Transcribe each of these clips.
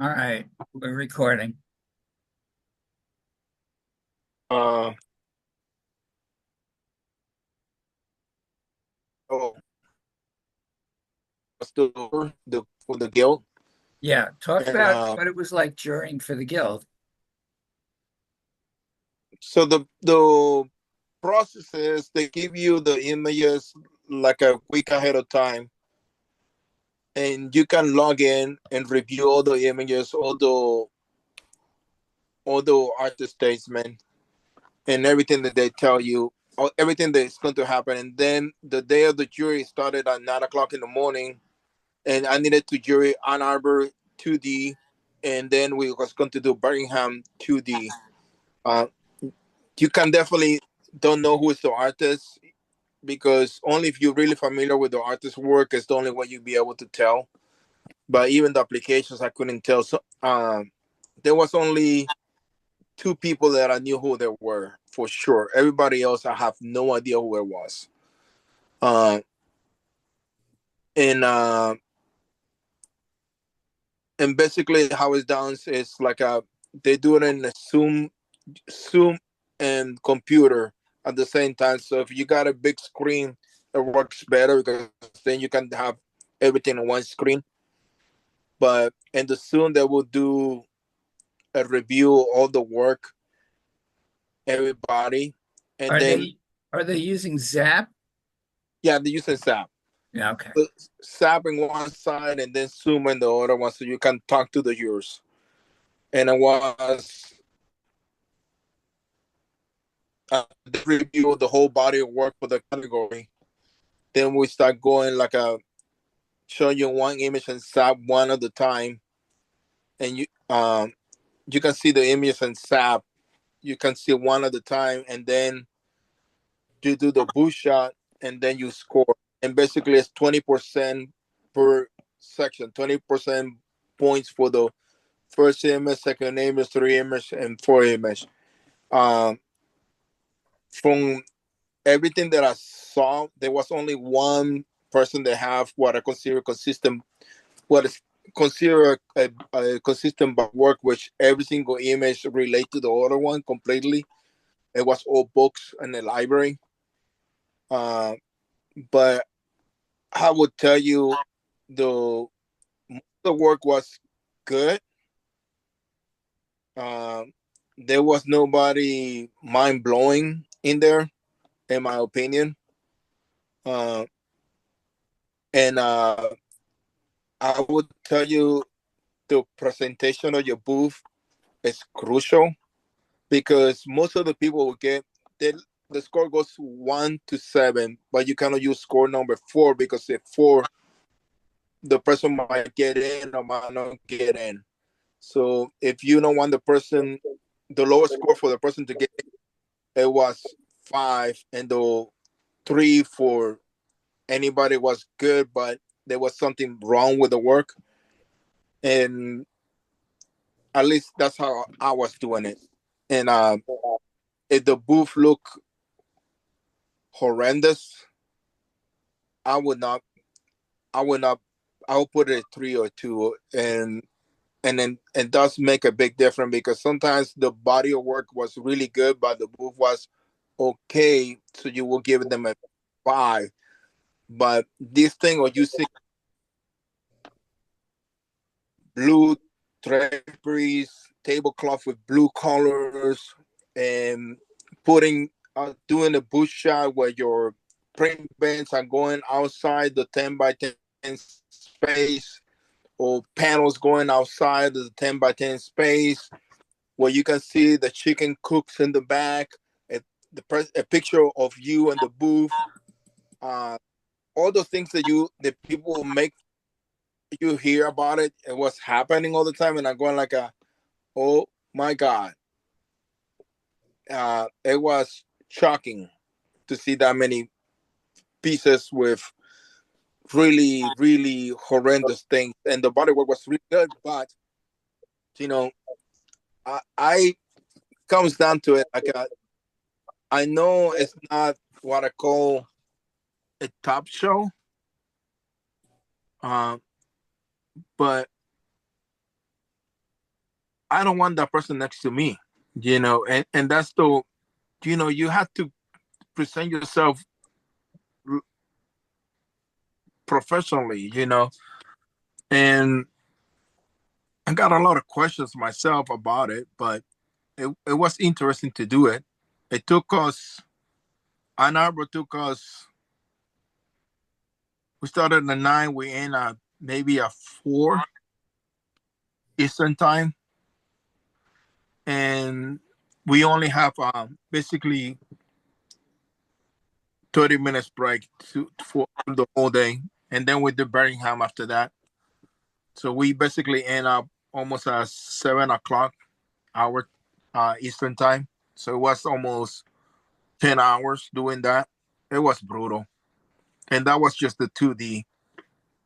All right, we're recording. Uh, oh, the for the guild, Yeah, talk and about what it was like during for the guild. so the process is they give you the images like a week ahead of time, and you can log in and review all the images, all the artist statement, and everything that they tell you, everything that's going to happen. And then the day of the jury started at 9 o'clock in the morning, and I needed to jury Ann Arbor 2D, and then we was going to do Birmingham 2D. Uh, you can definitely don't know who is the artist because only if you're really familiar with the artist's work is the only way you'll be able to tell. But even the applications, I couldn't tell. So there was only two people that I knew who they were for sure. Everybody else, I have no idea who it was. Uh, and and basically how it's done is like they do it in a Zoom and computer at the same time. So if you got a big screen, it works better because then you can have everything on one screen. But in the Zoom, they will do a review of all the work, everybody, and Are then they using Zap? yeah, they use SAP. Yeah, okay. So SAP in one side and then Zoom in the other one, so you can talk to the viewers. And it was they review the whole body of work for the category. Then we start going like a show you one image and SAP one at a time, and you can see the image and SAP. You can see one at a time, and then you do the boost shot, and then you score. And basically, it's 20% per section. 20% points for the first image, second image, three image, and four image. Um, from everything that I saw, there was only one person that have what I consider consistent what is considered a consistent work, which every single image relate to the other one completely. It was all books in the library. Uh, but I would tell you the the work was good. Um, there was nobody mind blowing in there, in my opinion. Uh, and I would tell you the presentation of your booth is crucial because most of the people will get they, the score goes 1 to 7, but you cannot use score number 4 because if 4, the person might get in or might not get in. So if you don't want the lowest score for the person to get in, it was 5, and the 3 for anybody was good, but there was something wrong with the work. And at least that's how I was doing it. And if the booth looked horrendous, I would not. I would not. I would put it at 3 or 2, and then it does make a big difference because sometimes the body of work was really good, but the booth was okay, so you will give them a 5. But this thing, or you see blue draperies, tablecloth with blue colors, and putting doing a bush shot where your print bands are going outside the 10 by 10 space, or panels going outside the 10 by 10 space where you can see the chicken cooks in the back, a, a picture of you in the booth, uh, all the things that people make you hear about it and what's happening all the time, and I'm going like oh my god, it was shocking to see that many pieces with really really horrendous things, and the bodywork was really good, but you know, I comes down to it like I know it's not what I call a top show, uh, but I don't want that person next to me, and that's you have to present yourself professionally, and I got a lot of questions myself about it, but it was interesting to do it. It took us, Ann Arbor took us, we started at 9, we end at maybe at 4 Eastern time. And we only have basically 30 minutes break for the whole day. And then we do Birmingham after that. So we basically end up almost at 7 o'clock our Eastern time. So it was almost 10 hours doing that. It was brutal. And that was just the 2D.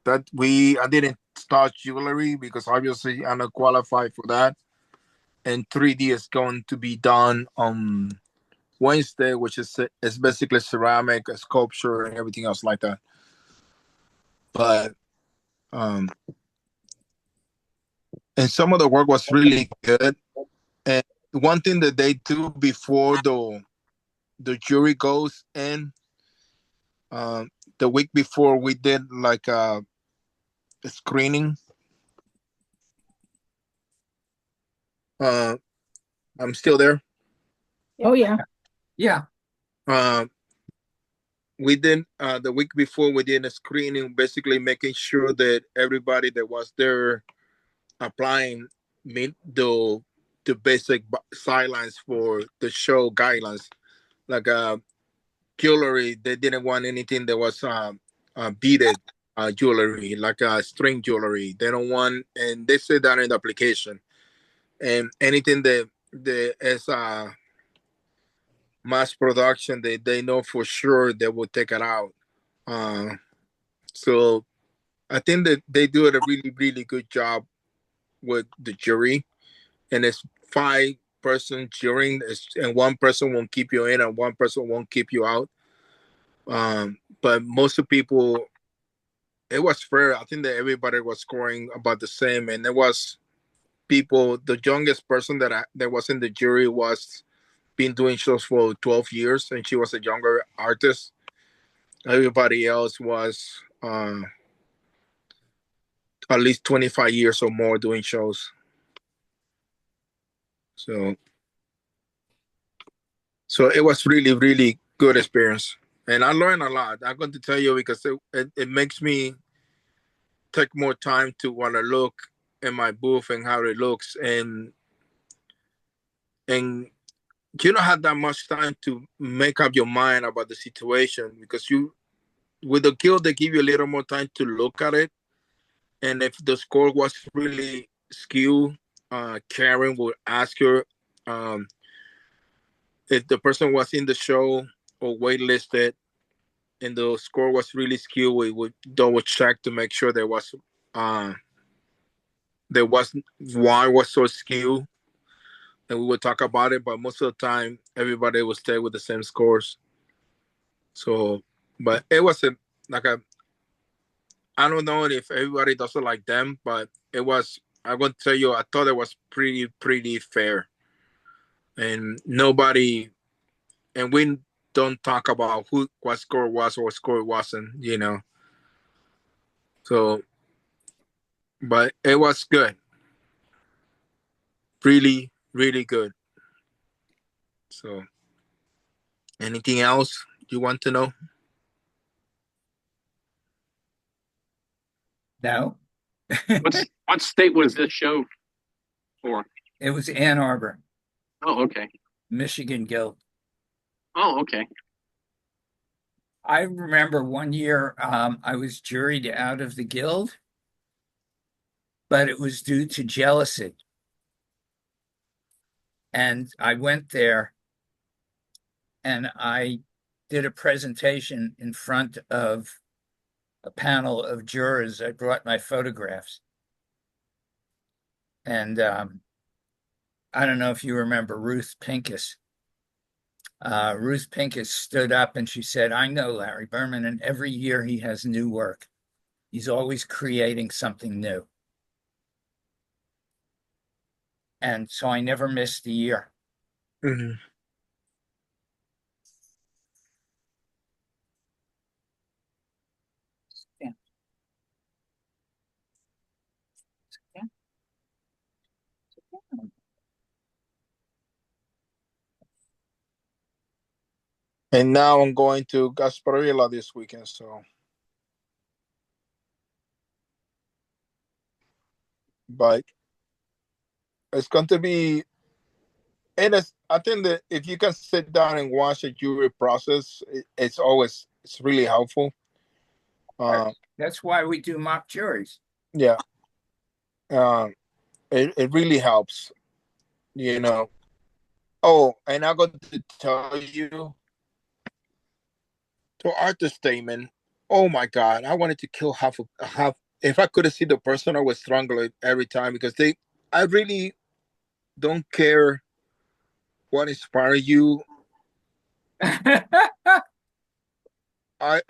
I didn't start jewelry because obviously I'm not qualified for that. And 3D is going to be done on Wednesday, which is basically ceramic, sculpture, and everything else like that. But um, and some of the work was really good. And one thing that they do before the jury goes in, the week before we did like a screening. Uh, I'm still there. Oh, yeah. Yeah. Uh, we did the week before we did a screening, basically making sure that everybody that was there applying meet the basic guidelines for the show guidelines. Like jewelry, they didn't want anything that was beaded jewelry, like string jewelry. They don't want, and they say that in the application. And anything that is mass production, they know for sure they will take it out. Uh, so I think that they do a really, really good job with the jury, and it's 5 person jury, and 1 person won't keep you in, and 1 person won't keep you out. But most of the people, it was fair. I think that everybody was scoring about the same, and there was people. The youngest person that was in the jury was been doing shows for 12 years, and she was a younger artist. Everybody else was at least 25 years or more doing shows. So So it was really, really good experience. And I learned a lot. I'm going to tell you because it makes me take more time to want to look in my booth and how it looks. And you don't have that much time to make up your mind about the situation because with the guild, they give you a little more time to look at it. And if the score was really skewed, Karen would ask her um, if the person was in the show or waitlisted and the score was really skewed, we would double check to make sure uh there was why was so skewed, and we would talk about it. But most of the time, everybody would stay with the same scores. So, but it was like a I don't know if everybody doesn't like them, but it was. I'm going to tell you, I thought it was pretty fair, and nobody, and we don't talk about what score was or what score wasn't. So, but it was good. Really, really good. So, anything else you want to know? No. What state was this show for? It was Ann Arbor, Oh, okay. Michigan Guild. Oh, okay. I remember one year I was juried out of the guild, but it was due to jealousy. And I went there and I did a presentation in front of a panel of jurors. I brought my photographs. And I don't know if you remember Ruth Pincus. Ruth Pincus stood up and she said, I know Larry Berman, and every year he has new work. He's always creating something new. And so I never missed a year. Mhm. Yeah. Yeah. And now I'm going to Gasparilla this weekend, so but it's going to be. And I think that if you can sit down and watch a jury process, it's really helpful. Uh, That's why we do mock juries. yeah, um, it really helps, you know. Oh, and I'm going to tell you to Arthur's statement. Oh my God, I wanted to kill half. If I could have seen the person, I would strangle it every time because they. I really don't care what inspired you. I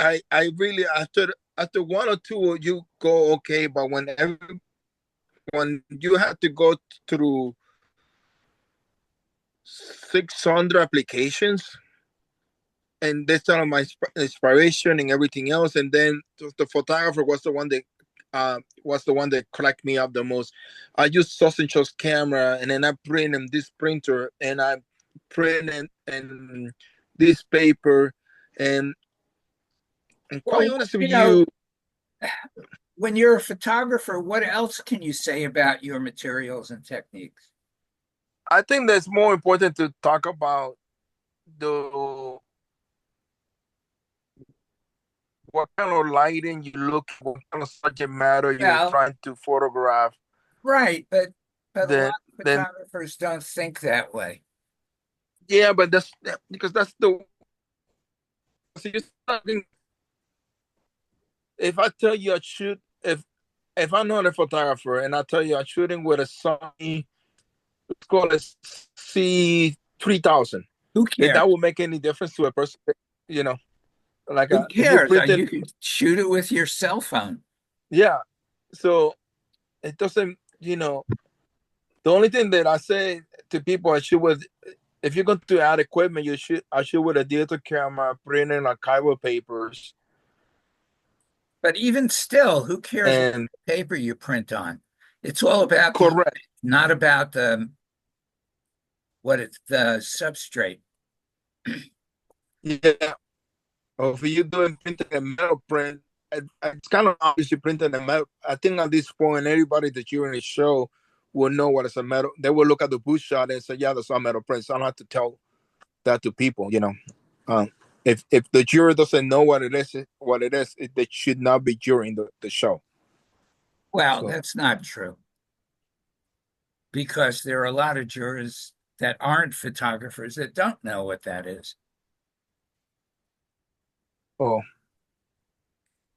really after one or two you go okay, but when you have to go through 600 applications and that's all of my inspiration and everything else, and then the photographer was the one that cracked me up the most. I used Sausage camera, and then I print in this printer, and I print and this paper, and quite Well, honest with you, when you're a photographer, what else can you say about your materials and techniques? I think that's more important to talk about the what kind of lighting you look, what kind of subject matter you're Well, trying to photograph. right, but a lot Then of then photographers don't think that way. yeah, but that's because that's the so you're talking. If I tell you I shoot, if I'm not a photographer and I tell you I'm shooting with a Sony, let's call it C 3000, Who if cares? that will make any difference to a person, you know, like Who if you cares? printed, You can shoot it with your cell phone. yeah. So it doesn't, the only thing that I say to people I shoot with, if you're going to add equipment, I shoot with a digital camera, print in archival papers, But even still, who cares what and paper you print on? It's all about the image, correct. not about the substrate. Yeah. Or if you're doing printing a metal print, it's kind of obvious you printing a metal. I think at this point, anybody that you're in a show will know what is a metal. They will look at the boot shot and say, "Yeah, that's a metal print." So I don't have to tell that to people. Um, if the juror doesn't know what it is, they should not be during the show. Well, So, that's not true because there are a lot of jurors that aren't photographers that don't know what that is. oh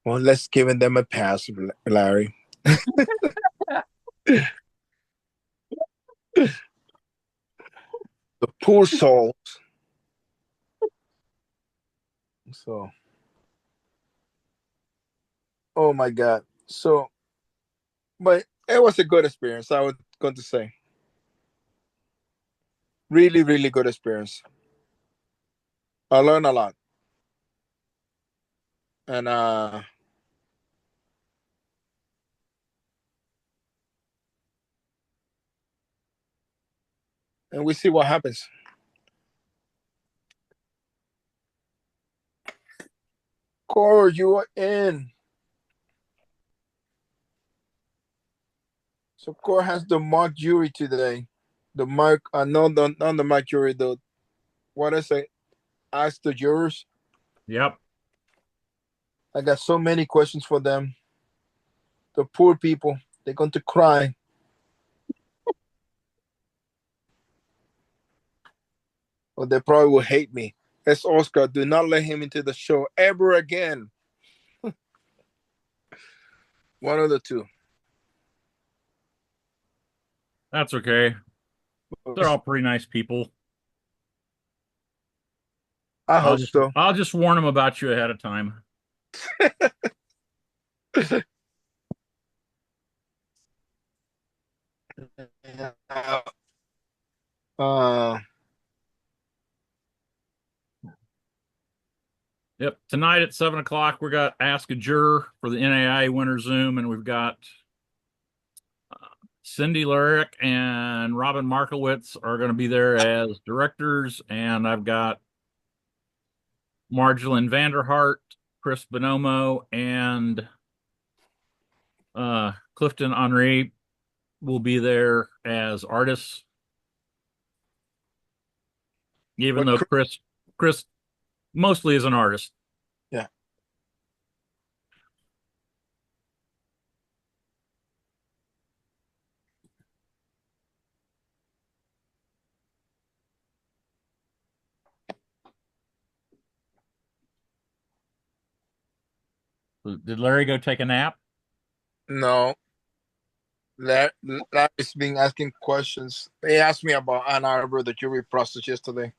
well, let's give them a pass, Larry. The poor soul. So, oh my God. So, but it was a good experience. I was going to say. Really, really good experience. I learned a lot, and we see what happens. Core, you are in. So Core has the mock jury today. The mock, not the mock jury. The what I say? Ask the jurors. Yep. I got so many questions for them. The poor people, they're going to cry. Or they probably will hate me. It's Oscar. Do not let him into the show ever again. One of the two. That's okay. They're all pretty nice people. I I'll hope just so. I'll just warn them about you ahead of time. Uh, Yep. Tonight at 7 o'clock, we got Ask a Juror for the NAI Winter Zoom, and we've got Cindy Lyric and Robin Markowitz are going to be there as directors, and I've got Marjolin Vanderhart, Chris Bonomo, and Clifton Henry will be there as artists. Even but though Chris mostly is an artist. yeah. Did Larry go take a nap? No, Larry's been asking questions. They asked me about Ann Arbor, the jury process yesterday,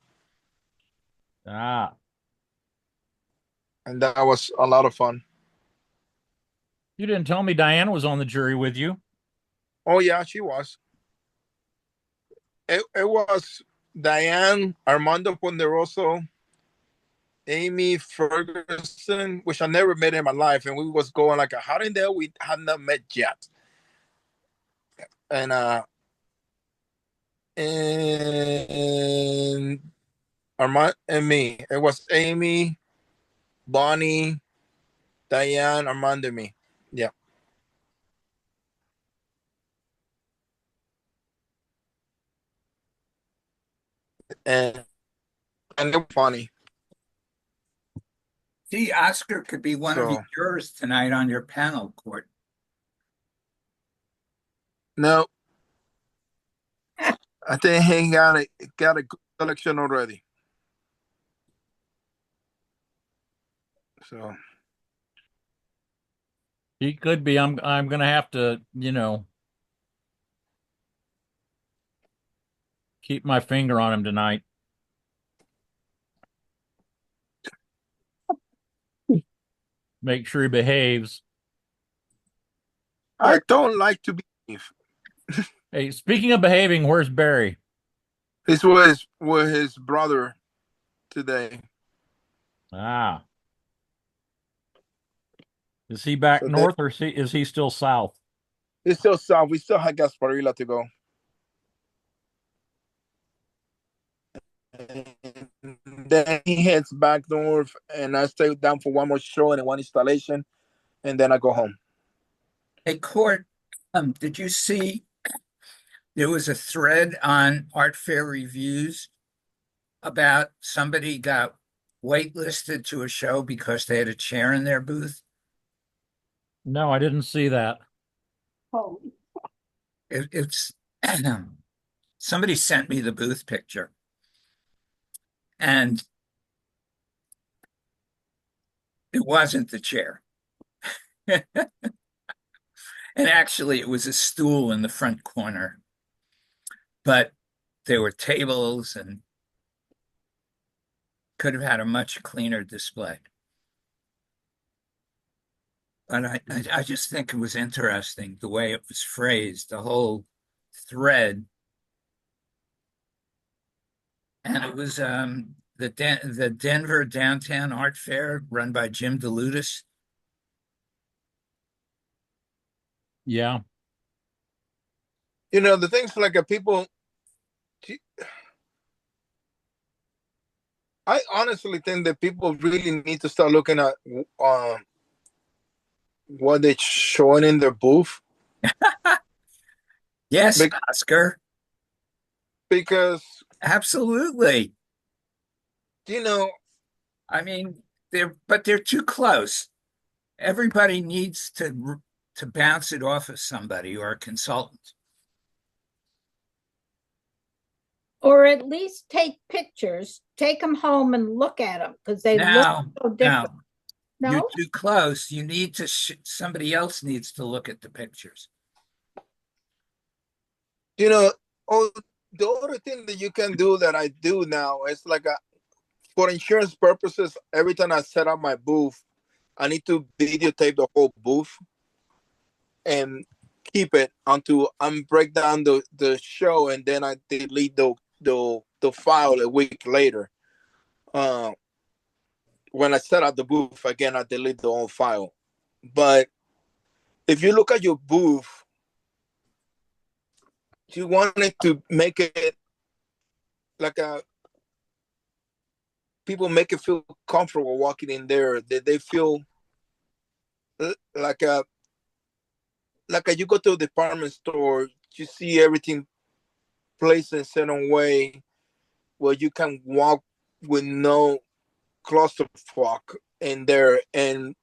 Ah, and that was a lot of fun. you didn't tell me Diane was on the jury with you. Oh yeah, she was. It was Diane, Armando Ponderoso, Amy Ferguson, which I never met in my life, and we was going like, how in there we had not met yet, and Armand and me. It was Amy, Bonnie, Diane, Armando, and me. Yeah, and and they were funny. See, Oscar could be one of So your jurors tonight on your panel, Court. no, I think he got a good selection already. So He could be. I'm gonna have to, keep my finger on him tonight. Make sure he behaves. I don't like to be. Hey, speaking of behaving, where's Barry? This was with his brother today. Ah, is he back So they, north or is he still south? it's still south. We still have Gasparilla to go. And then he heads back north, and I stay down for one more show and one installation, and then I go home. Hey, Court, did you see there was a thread on Art Fair Reviews about somebody got waitlisted to a show because they had a chair in their booth? No, I didn't see that. It's somebody sent me the booth picture, and it wasn't the chair. And actually, it was a stool in the front corner, but there were tables and could have had a much cleaner display. But I just think it was interesting the way it was phrased, the whole thread. And it was the Denver Downtown Art Fair run by Jim DeLutis. Yeah. You know, the things like people, I honestly think that people really need to start looking at what they're showing in their booth. Yes, Be- Oscar, because, absolutely. you know, I mean, they're too close. Everybody needs to bounce it off of somebody or a consultant. Or at least take pictures, take them home and look at them because they look Now, so different. you're No, too close. You need to somebody else needs to look at the pictures. you know, oh, the other thing that you can do that I do now is like for insurance purposes, every time I set up my booth, I need to videotape the whole booth and keep it until I break down the show, and then I delete the file a week later. When I set up the booth again, I delete the old file. But if you look at your booth, you wanted to make it like a people make it feel comfortable walking in there. That they feel like a you go to a department store, you see everything placed in a certain way where you can walk with no claustrophobic in there and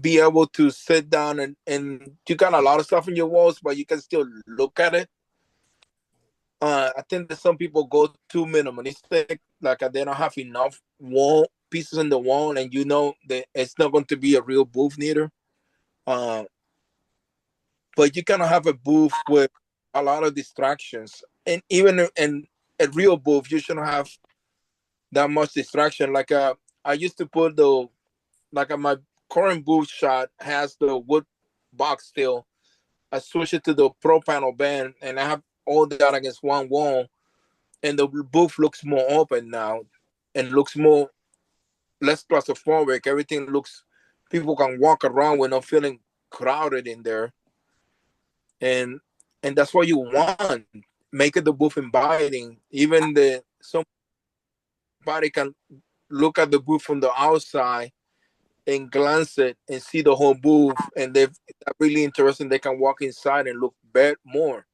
be able to sit down and you got a lot of stuff in your walls, but you can still look at it. I think that some people go too minimalistic, like they don't have enough wall pieces in the wall, and you know that it's not going to be a real booth neither. Uh, but you cannot have a booth with a lot of distractions, and even in a real booth, you shouldn't have that much distraction. I used to put my current booth shot has the wood box still. I switch it to the pro panel band, and I have all that against one wall, and the booth looks more open now, and looks more less claustrophobic. Everything looks people can walk around without feeling crowded in there, and that's what you want. Make it the booth inviting. Even somebody can look at the booth from the outside and glance it and see the whole booth, and they're really interested. They can walk inside and look more.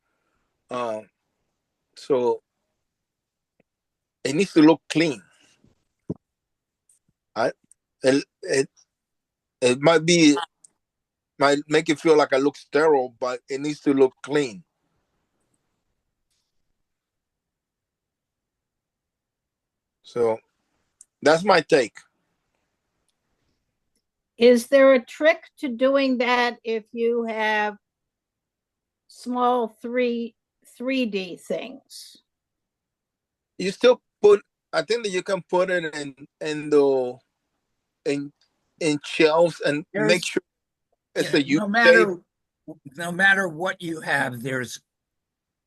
So it needs to look clean. It it might make it feel like I look sterile, but it needs to look clean. So that's my take. Is there a trick to doing that if you have small 3D things? You still put. I think that you can put it in shelves and make sure it's a U shape. No matter what you have, there's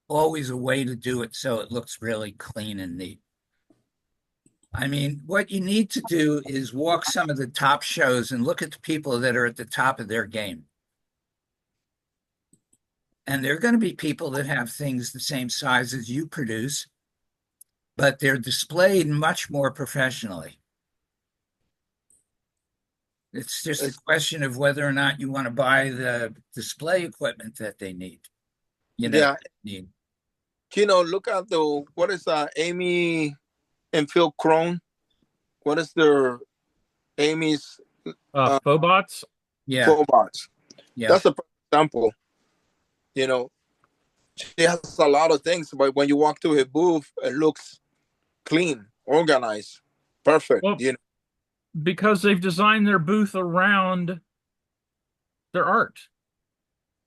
always a way to do it so it looks really clean and neat. I mean, what you need to do is walk some of the top shows and look at the people that are at the top of their game. And there are going to be people that have things the same size as you produce, but they're displayed much more professionally. It's just a question of whether or not you want to buy the display equipment that they need. Yeah. Need. Look at what is Amy and Phil Crone? What is their Amy's Phobots? Yeah. Phobots. Yeah. That's a example. She has a lot of things, but when you walk to her booth, it looks clean, organized, perfect. Well, because they've designed their booth around their art.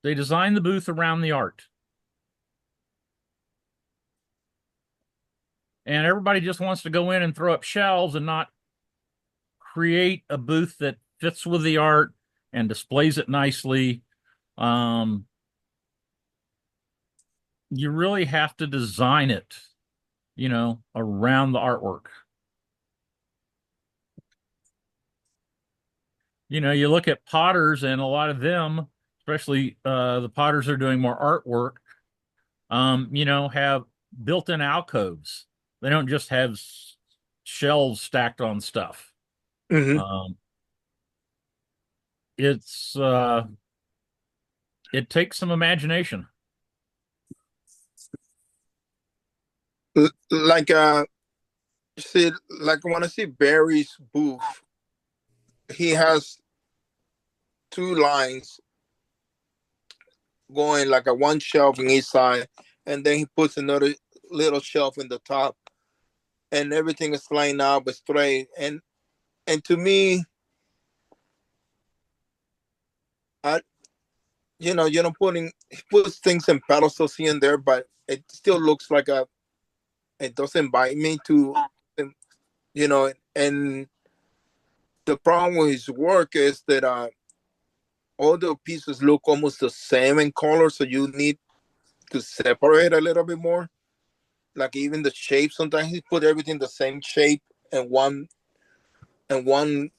They designed the booth around the art. And everybody just wants to go in and throw up shelves and not create a booth that fits with the art and displays it nicely. You really have to design it, around the artwork. You look at potters, and a lot of them, especially the potters are doing more artwork, have built-in alcoves. They don't just have shelves stacked on stuff. Mm-hmm. It takes some imagination. Like see, like when I see Barry's booth, he has two lines going like a one shelf in each side, and then he puts another little shelf in the top, and everything is lined up but straight. And to me, you're not he puts things in pedestals here and there, but it still looks like it doesn't invite me to, and the problem with his work is that all the pieces look almost the same in color, so you need to separate a little bit more. like even the shape. Sometimes he put everything the same shape and and one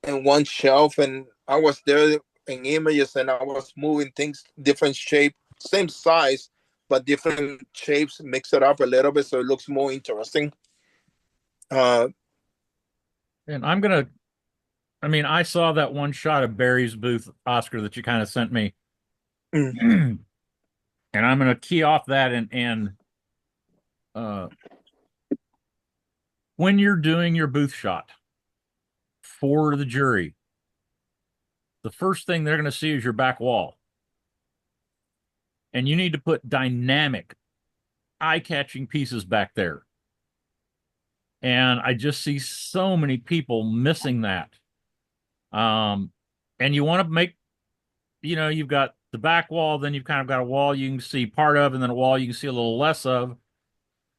one shelf, and I was there in images, and I was moving things different shape, same size, but different shapes, mix it up a little bit so it looks more interesting. And I saw that one shot of Barry's booth, Oscar, that you kind of sent me. Mm. And I'm gonna key off that and uh when you're doing your booth shot for the jury, the first thing they're gonna see is your back wall. And you need to put dynamic, eye-catching pieces back there. And I just see so many people missing that. And you want to make, you've got the back wall, then you've kind of got a wall you can see part of, and then a wall you can see a little less of.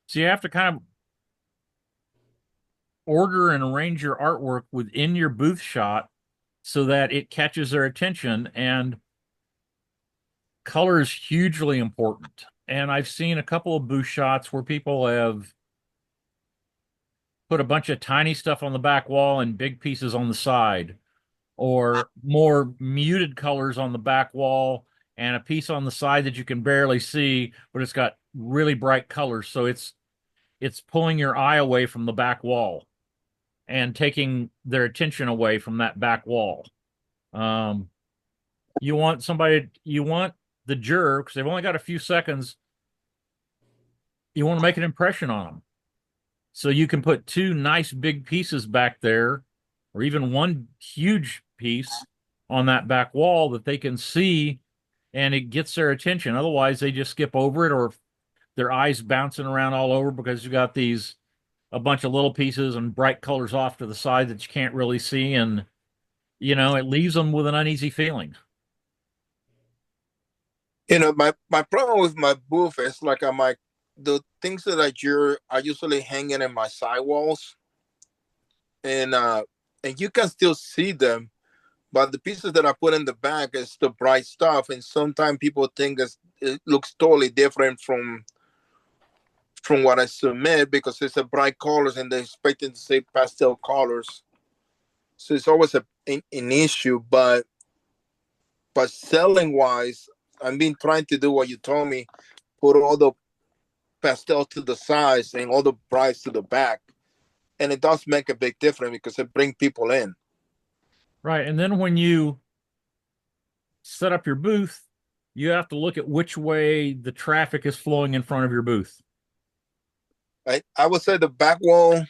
So you have to kind of order and arrange your artwork within your booth shot so that it catches their attention. And color is hugely important. And I've seen a couple of booth shots where people have put a bunch of tiny stuff on the back wall and big pieces on the side, or more muted colors on the back wall and a piece on the side that you can barely see, but it's got really bright colors. So it's pulling your eye away from the back wall and taking their attention away from that back wall. Um, you want the juror, because they've only got a few seconds, you want to make an impression on them. So you can put two nice big pieces back there, or even one huge piece on that back wall that they can see, and it gets their attention. Otherwise, they just skip over it, or their eyes bouncing around all over because you got a bunch of little pieces and bright colors off to the side that you can't really see. And, it leaves them with an uneasy feeling. My problem with my booth is like the things that I jure are usually hanging in my sidewalls, and you can still see them, but the pieces that I put in the back is the bright stuff, and sometimes people think it looks totally different from what I submit because it's a bright colors and they're expecting to say pastel colors. So it's always an issue, but selling wise, I've been trying to do what you told me, put all the pastel to the sides and all the brights to the back, and it does make a big difference because it brings people in. Right. And then when you set up your booth, you have to look at which way the traffic is flowing in front of your booth. I would say the back wall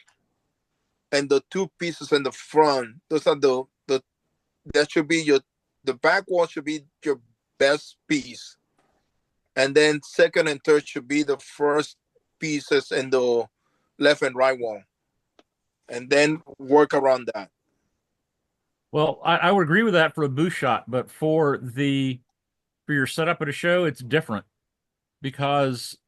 and the two pieces in the front, those are that should be the back wall should be your best piece, and then second and third should be the first pieces in the left and right wall, and then work around that. Well, I would agree with that for a booth shot, but for your setup at a show, it's different, because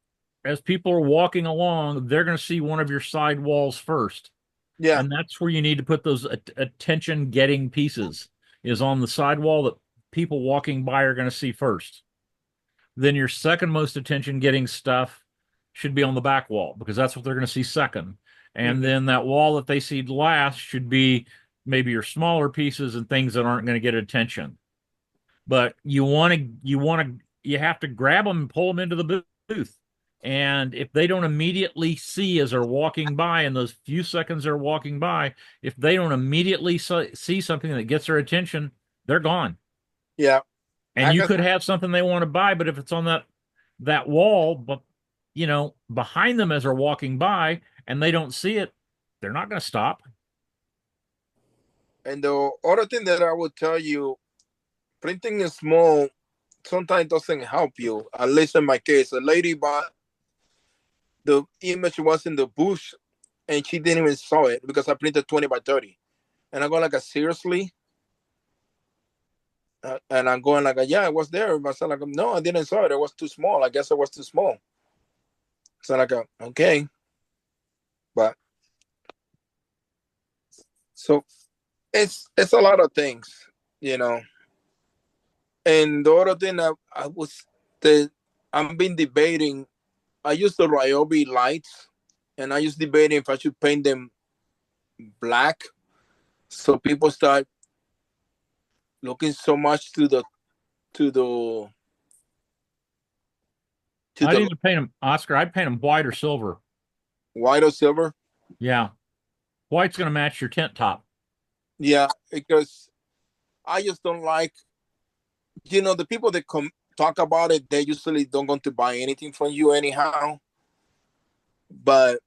as people are walking along, they're going to see one of your side walls first. Yeah. And that's where you need to put those attention getting pieces, is on the sidewall that people walking by are going to see first. Then your second most attention getting stuff should be on the back wall, because that's what they're going to see second. And then that wall that they see last should be maybe your smaller pieces and things that aren't going to get attention. But you have to grab them and pull them into the booth. And if they don't immediately see as they're walking by, in those few seconds they're walking by, if they don't immediately see something that gets their attention, they're gone. Yeah. And you could have something they want to buy, but if it's on that wall, but behind them as they're walking by and they don't see it, they're not going to stop. And the other thing that I would tell you, printing is small sometimes doesn't help you. At least in my case, a lady bought the image was in the booth and she didn't even saw it because I printed 20 by 30. And I go like, seriously? And I'm going like, yeah, it was there. But I said like, no, I didn't saw it. It was too small. I guess it was too small. So like, okay. But so it's a lot of things, And the other thing I've been debating I use the Ryobi lights, and I just debating if I should paint them black, so people start looking so much to the to I'd the either paint them, Oscar, I'd paint them white or silver. white or silver. Yeah. White's going to match your tent top. Yeah, because I just don't like, the people that talk about it. They usually don't going to buy anything from you anyhow. But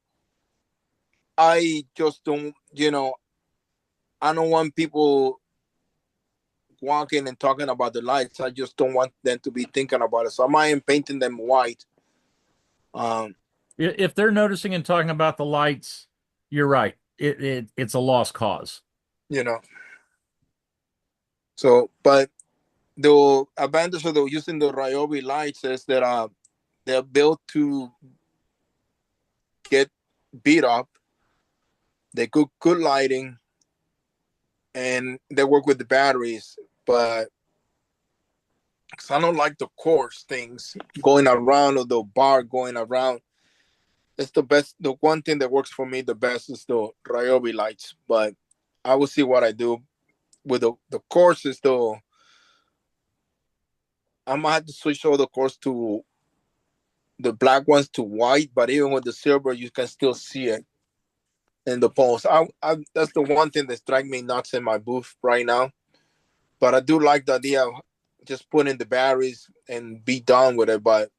I just don't, I don't want people walking and talking about the lights. I just don't want them to be thinking about it. So I am painting them white. If they're noticing and talking about the lights, you're right. It's a lost cause. you know. So, but the advantage of using the Ryobi lights is that they're built to get beat up. They good lighting, and they work with the batteries. But 'cause I don't like the coarse things going around, or the bar going around. It's the best. The one thing that works for me the best is the Ryobi lights. But I will see what I do with the courses. Though I might have to switch all the course to the black ones to white. But even with the silver, you can still see it in the post. That's the one thing that strikes me nuts in my booth right now. But I do like the idea of just putting the batteries and be done with it. But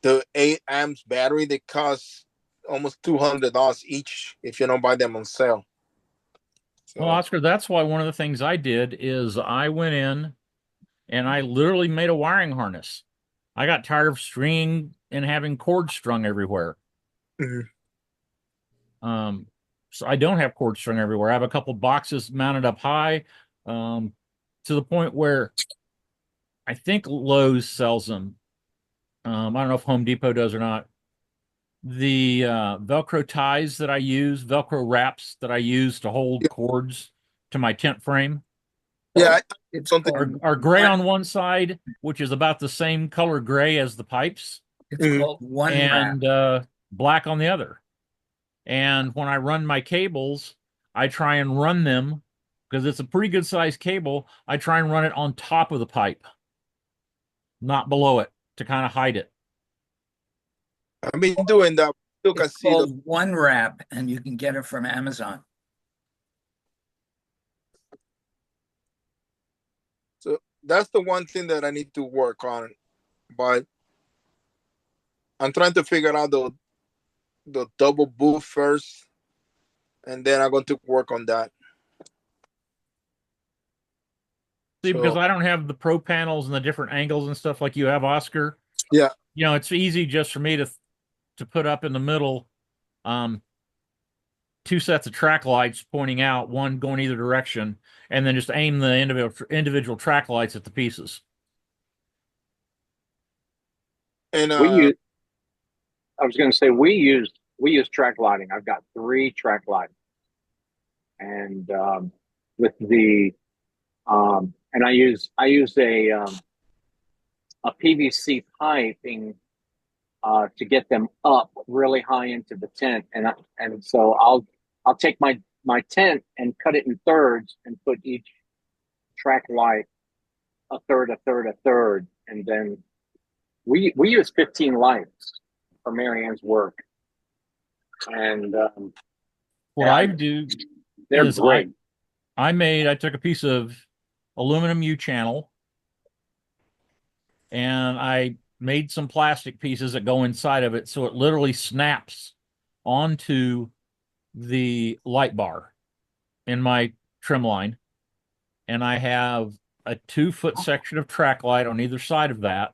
the 8 amps battery, they cost almost $200 each if you don't buy them on sale. Well, So, Oscar, that's why one of the things I did is I went in and I literally made a wiring harness. I got tired of stringing and having cords strung everywhere. mhm. So I don't have cords strung everywhere. I have a couple boxes mounted up high, to the point where I think Lowe's sells them. I don't know if Home Depot does or not. The Velcro ties that I use, Velcro wraps that I use to hold cords to my tent frame Yeah, It's something. are gray on one side, which is about the same color gray as the pipes, it's Mhm. called one wrap. and black on the other. And when I run my cables, I try and run them because it's a pretty good sized cable. I try and run it on top of the pipe, not below it, to kind of hide it. I've been doing that. Still can It's see the. called one wrap, and you can get it from Amazon. So that's the one thing that I need to work on. But I'm trying to figure out the double booth first, and then I'm going to work on that. See, because So I don't have the pro panels and the different angles and stuff like you have, Oscar. yeah, It's easy just for me to put up in the middle, um, two sets of track lights pointing out, one going either direction, and then just aim the individual track lights at the pieces. and We use. I was going to say we use track lighting. I've got 3 track lighting, and with the and I use a PVC piping to get them up really high into the tent, and so I'll take my tent and cut it in thirds and put each track light a third, a third, a third, and then we use 15 lights for Marianne's work, and What I yeah, do they're is great. I took a piece of aluminum U channel and I made some plastic pieces that go inside of it so it literally snaps onto the light bar in my trim line. And I have a 2 foot section of track light on either side of that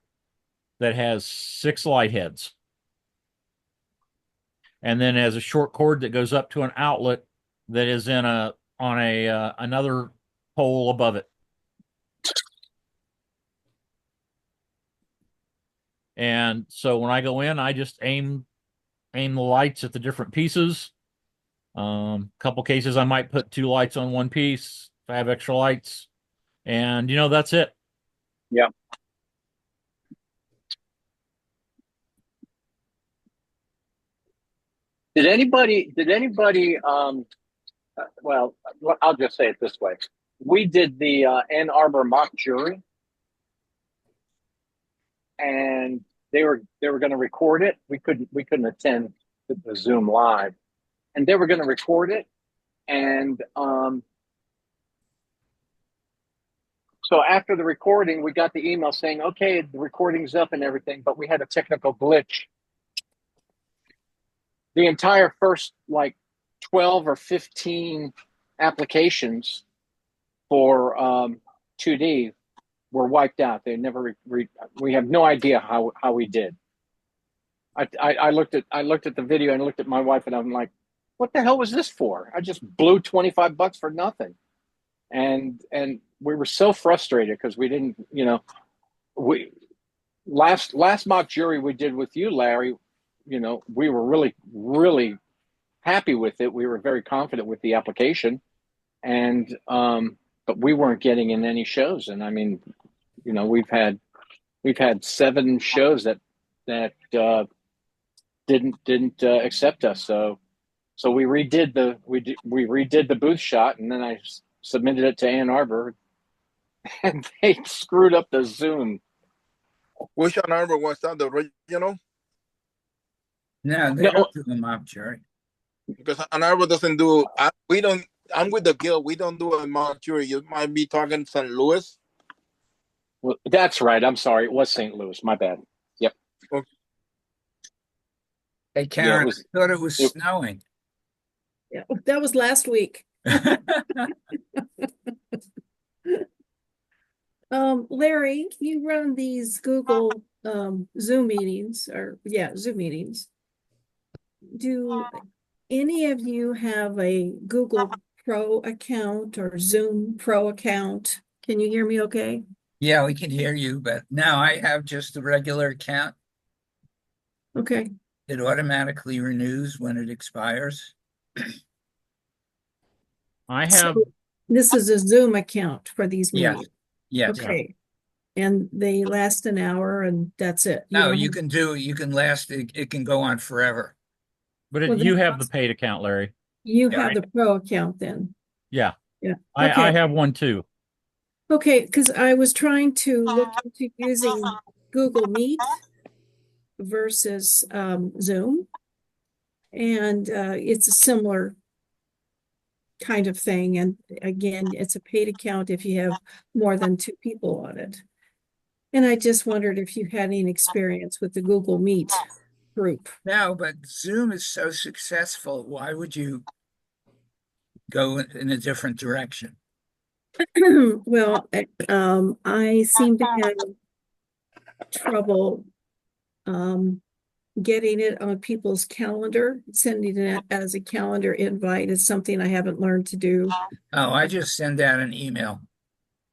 that has 6 light heads. And then as a short cord that goes up to an outlet that is in a on a another pole above it. And so when I go in, I just aim the lights at the different pieces. Couple cases I might put 2 lights on one piece if I have extra lights, and that's it. Yeah. Did anybody? Well, I'll just say it this way: we did the Ann Arbor mock jury, and they were going to record it. We couldn't attend the Zoom live, and they were going to record it. And so after the recording, we got the email saying, "Okay, the recording's up and everything," but we had a technical glitch. The entire first 12 or 15 applications for 2D were wiped out. They never we have no idea how we did. I looked at the video and looked at my wife and I'm like, what the hell was this for? I just blew $25 for nothing. And we were so frustrated because we didn't, we last mock jury we did with you, Larry, we were really, really happy with it. We were very confident with the application, and but we weren't getting in any shows. And I mean, we've had 7 shows that didn't accept us. So we redid the booth shot, and then I submitted it to Ann Arbor, and they screwed up the Zoom. Which Ann Arbor was that? The original? No, they don't do the mock jury. Because Ann Arbor doesn't do. We don't. I'm with the guild. We don't do a mock jury. You might be talking St. Louis. Well, that's right. I'm sorry. It was St. Louis. My bad. Yep. Okay. Hey, Karen, I thought it was snowing. Yeah, that was last week. Larry, you run these Google Zoom meetings, Zoom meetings. Do any of you have a Google Pro account or Zoom Pro account? Can you hear me okay? Yeah, we can hear you, but no, I have just a regular account. Okay. It automatically renews when it expires. I have. So this is a Zoom account for these Yes. meetings. Yes. Okay. And they last an hour and that's it. No, you can last, it can go on forever. But you have the paid account, Larry. You have the Pro account then. Yeah. Yeah. Okay. I have one too. Okay, because I was trying to look into using Google Meet versus Zoom. And it's a similar kind of thing. And again, it's a paid account if you have more than 2 people on it. And I just wondered if you had any experience with the Google Meet group. No, but Zoom is so successful. Why would you go in a different direction? Well, I seem to have trouble getting it on people's calendar. Sending it as a calendar invite is something I haven't learned to do. Oh, I just send out an email.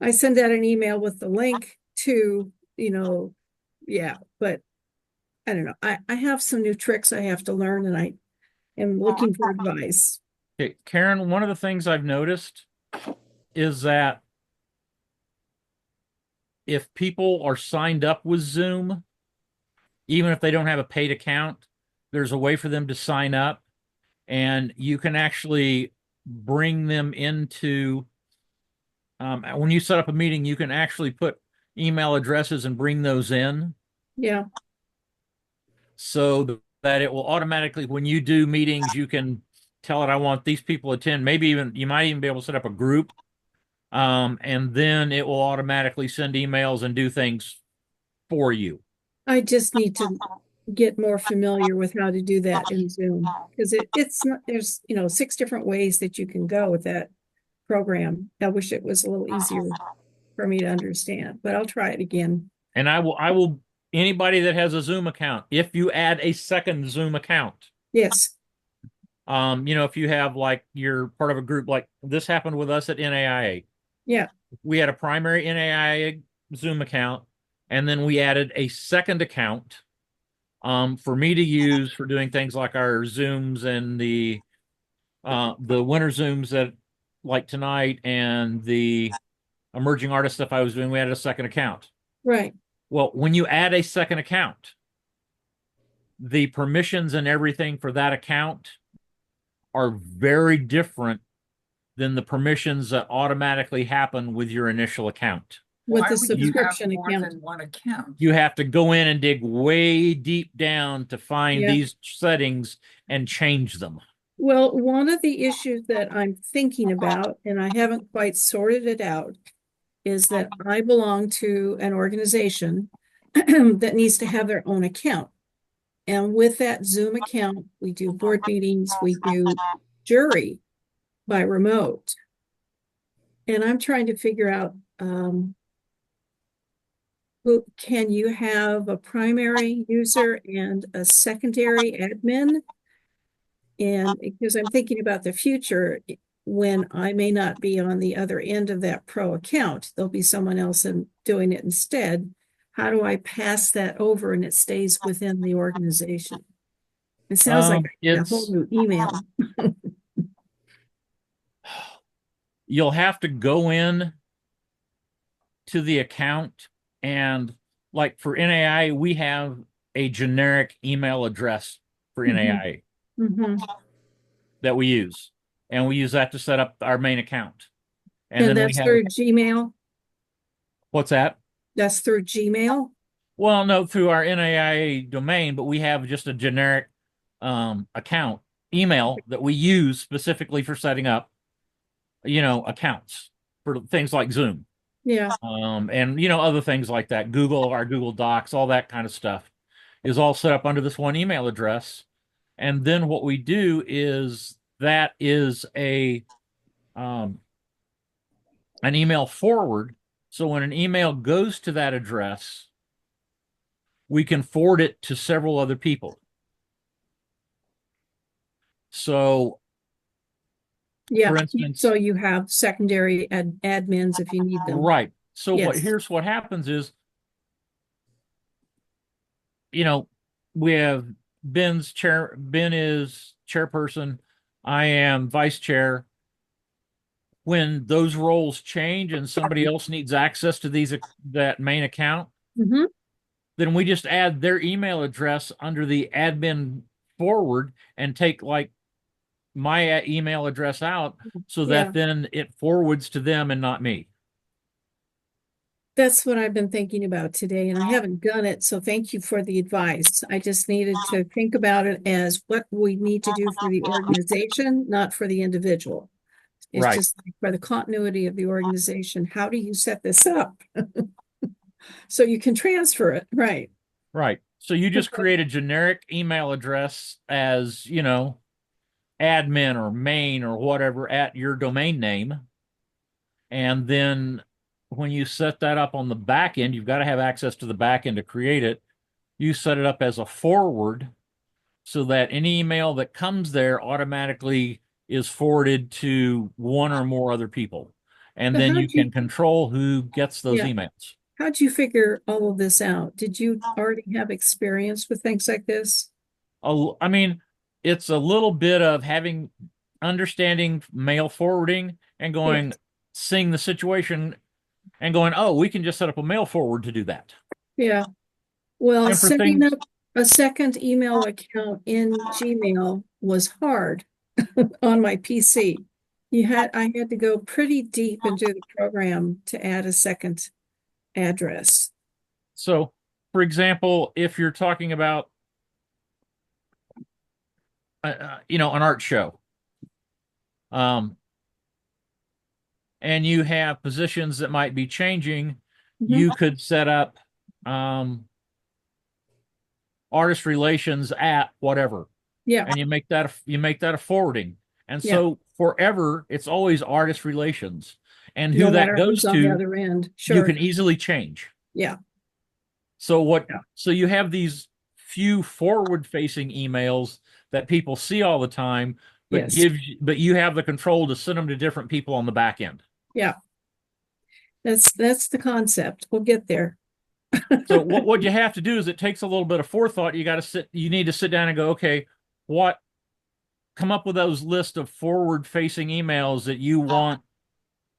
I send out an email with the link to, but I don't know. I have some new tricks I have to learn, and I am looking for advice. Okay, Karen, one of the things I've noticed is that if people are signed up with Zoom, even if they don't have a paid account, there's a way for them to sign up, and you can actually bring them into, when you set up a meeting, you can actually put email addresses and bring those in. Yeah. So that it will automatically, when you do meetings, you can tell it, I want these people to attend. Maybe you might even be able to set up a group. And then it will automatically send emails and do things for you. I just need to get more familiar with how to do that in Zoom, because it's not, there's 6 different ways that you can go with that program. I wish it was a little easier for me to understand, but I'll try it again. And I will anybody that has a Zoom account, if you add a second Zoom account. Yes. If you have you're part of a group, like this happened with us at NAIA. Yeah. We had a primary NAIA Zoom account, and then we added a second account for me to use for doing things like our Zooms and the winter Zooms that like tonight and the emerging artist stuff I was doing. We added a second account. Right. Well, when you add a second account, the permissions and everything for that account are very different than the permissions that automatically happen with your initial account. with Why the would you have subscription more account. than one account? You have to go in and dig way deep down to find Yeah. these settings and change them. Well, one of the issues that I'm thinking about, and I haven't quite sorted it out, is that I belong to an organization that needs to have their own account. And with that Zoom account, we do board meetings, we do jury by remote. And I'm trying to figure out, who can you have a primary user and a secondary admin? And because I'm thinking about the future, when I may not be on the other end of that pro account, there'll be someone else doing it instead. How do I pass that over and it stays within the organization? It sounds like a whole It's new email. you'll have to go in to the account, and like for NAI, we have a generic email address for NAI Mhm. that we use, and we use that to set up our main account. And And then we that's have through Gmail? what's that? That's through Gmail? Well, no, through our NAI domain, but we have just a generic account email that we use specifically for setting up, accounts for things like Zoom. Yeah. And other things like that. Our Google Docs, all that kind of stuff is all set up under this one email address. And then what we do is that is an email forward. So when an email goes to that address, we can forward it to several other people. So, Yeah. for instance, So you have secondary admins if you need them. right. So Yes. here's what happens is, we have Ben is chairperson. I am vice chair. When those roles change and somebody else needs access to that main account, Mhm. then we just add their email address under the admin forward and take like my email address out so Yeah. that then it forwards to them and not me. That's what I've been thinking about today, and I haven't done it, so thank you for the advice. I just needed to think about it as what we need to do for the organization, not for the individual. It's Right. just like for the continuity of the organization. How do you set this up? So you can transfer it, right? Right. So you just create a generic email address as, admin or main or whatever at your domain name. And then when you set that up on the back end, you've got to have access to the back end to create it. You set it up as a forward so that any email that comes there automatically is forwarded to one or more other people. And So then you how'd you, can control who gets those yeah, emails. how'd you figure all of this out? Did you already have experience with things like this? I mean, it's a little bit of understanding mail forwarding and going, Yes. seeing the situation and going, oh, we can just set up a mail forward to do that. Yeah. Well, And for setting things, up a second email account in Gmail was hard on my PC. I had to go pretty deep into the program to add a second address. so for example, if you're talking about, an art show, and you have positions that might be changing, you could set up, artist relations at whatever. Yeah. And you make that a forwarding. And Yeah. so forever, it's always artist relations. And No who that matter goes who's on the to, other end. you Sure. can easily change. Yeah. So Yeah. so you have these few forward-facing emails that people see all the time, but Yes. but you have the control to send them to different people on the back end. Yeah. That's the concept. We'll get there. So what you have to do is it takes a little bit of forethought. You need to sit down and go, okay, come up with those list of forward-facing emails that you want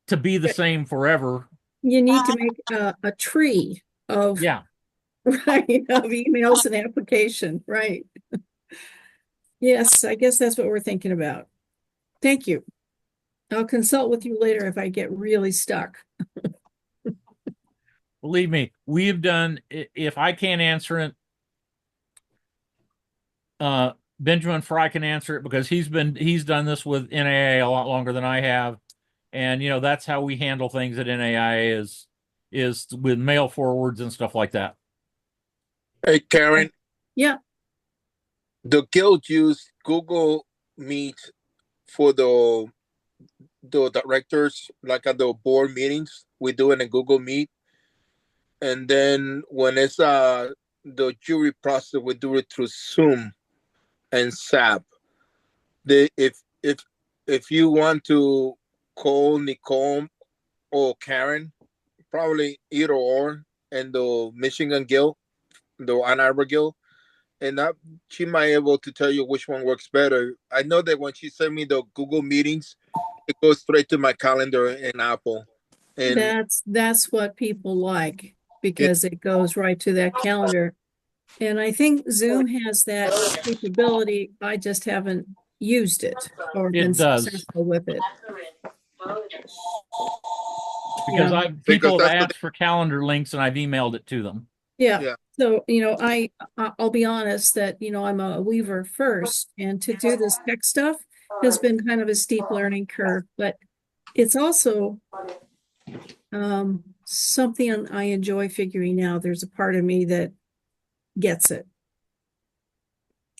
to be the same forever. You need to make a tree of Yeah. Right, of emails and application, right. Yes, I guess that's what we're thinking about. Thank you. I'll consult with you later if I get really stuck. Believe me, we've done, if I can't answer it, Benjamin Fry can answer it because he's done this with NAA a lot longer than I have. And that's how we handle things at NAI is with mail forwards and stuff like that. Hey, Karen, Yeah, the guild use Google Meet for the directors, like at the board meetings. We do it in Google Meet, and then when it's the jury process, we do it through Zoom and SAP. They if you want to call Nicole or Karen, probably either or, and the Michigan Guild, the Ann Arbor Guild, and that she might be able to tell you which one works better. I know that when she sent me the Google meetings, it goes straight to my calendar in Apple, and that's what people like it, because it goes right to that calendar. And I think Zoom has that capability. I just haven't used it or been It does successful with it. because Yeah. because people have that's the asked for calendar links and I've emailed it to them. Yeah. yeah. So, I'll be honest that, I'm a weaver first, and to do this tech stuff has been kind of a steep learning curve, but it's also something I enjoy figuring out. There's a part of me that gets it.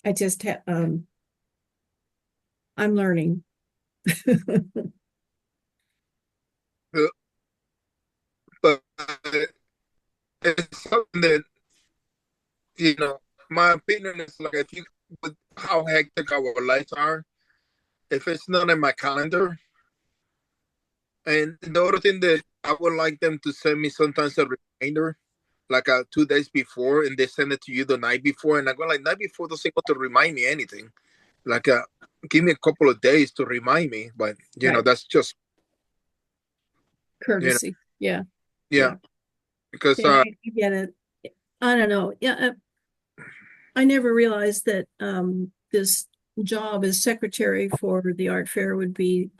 I just I'm learning. But it's something that my opinion is like if you with how hectic our lives are, if it's not in my calendar, and the other thing that I would like them to send me sometimes a reminder, like 2 days before, and they send it to you the night before, and I go like night before doesn't go to remind me anything, like give me a couple of days to remind me, but Right. that's just Courtesy. Yeah. yeah, because Yeah, I get it. I don't know. Yeah, I never realized that this job as secretary for the art fair would be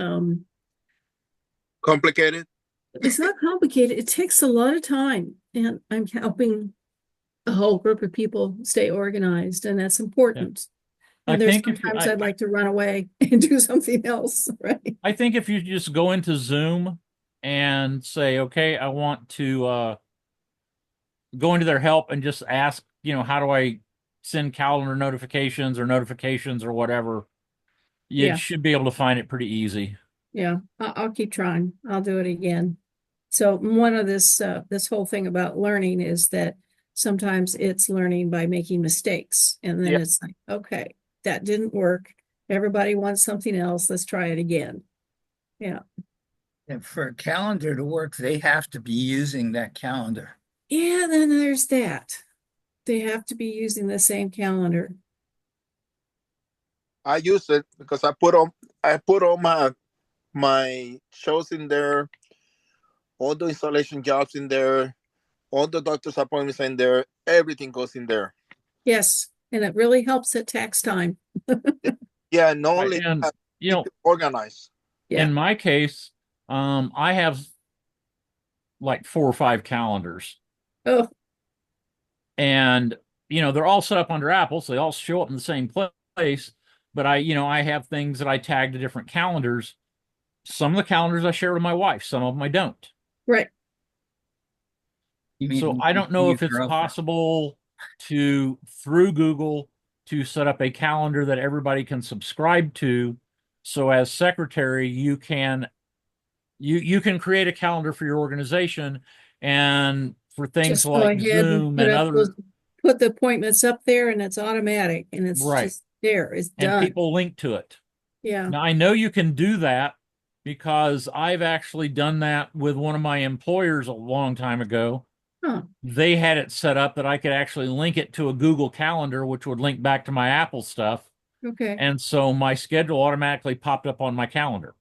complicated. it's not complicated. It takes a lot of time, and I'm helping a whole group of people stay organized, and that's Yeah. important. I And there's think if you, sometimes I'd like to run away and do something else, right? I think if you just go into Zoom and say, okay, I want to go into their help and just ask, how do I send calendar notifications or whatever, you Yeah, should be able to find it pretty easy. yeah. I'll keep trying. I'll do it again. So one of this whole thing about learning is that sometimes it's learning by making mistakes, and then Yeah. it's like, okay, that didn't work. Everybody wants something else. Let's try it again. Yeah. And for a calendar to work, they have to be using that calendar. Yeah, then there's that. They have to be using the same calendar. I use it because I put all my shows in there, all the installation jobs in there, all the doctor's appointments in there, everything goes in there. Yes, and it really helps at tax time. Yeah, not Right. only And, keep it organized. Yeah. in my case, I have like 4 or 5 calendars, Oh, and they're all set up under Apple, so they all show up in the same place. But I have things that I tag to different calendars. Some of the calendars I share with my wife, some of them I don't. right. You mean So I don't know your if it's girlfriend? possible through Google, to set up a calendar that everybody can subscribe to. So as secretary, you can create a calendar for your organization, and for things Just go like ahead and Zoom and other, put the appointments up there, and it's automatic, and it's right, just there. It's and done. people link to it. Yeah. Now I know you can do that because I've actually done that with one of my employers a long time ago. Huh. They had it set up that I could actually link it to a Google Calendar, which would link back to my Apple stuff. Okay. And so my schedule automatically popped up on my calendar.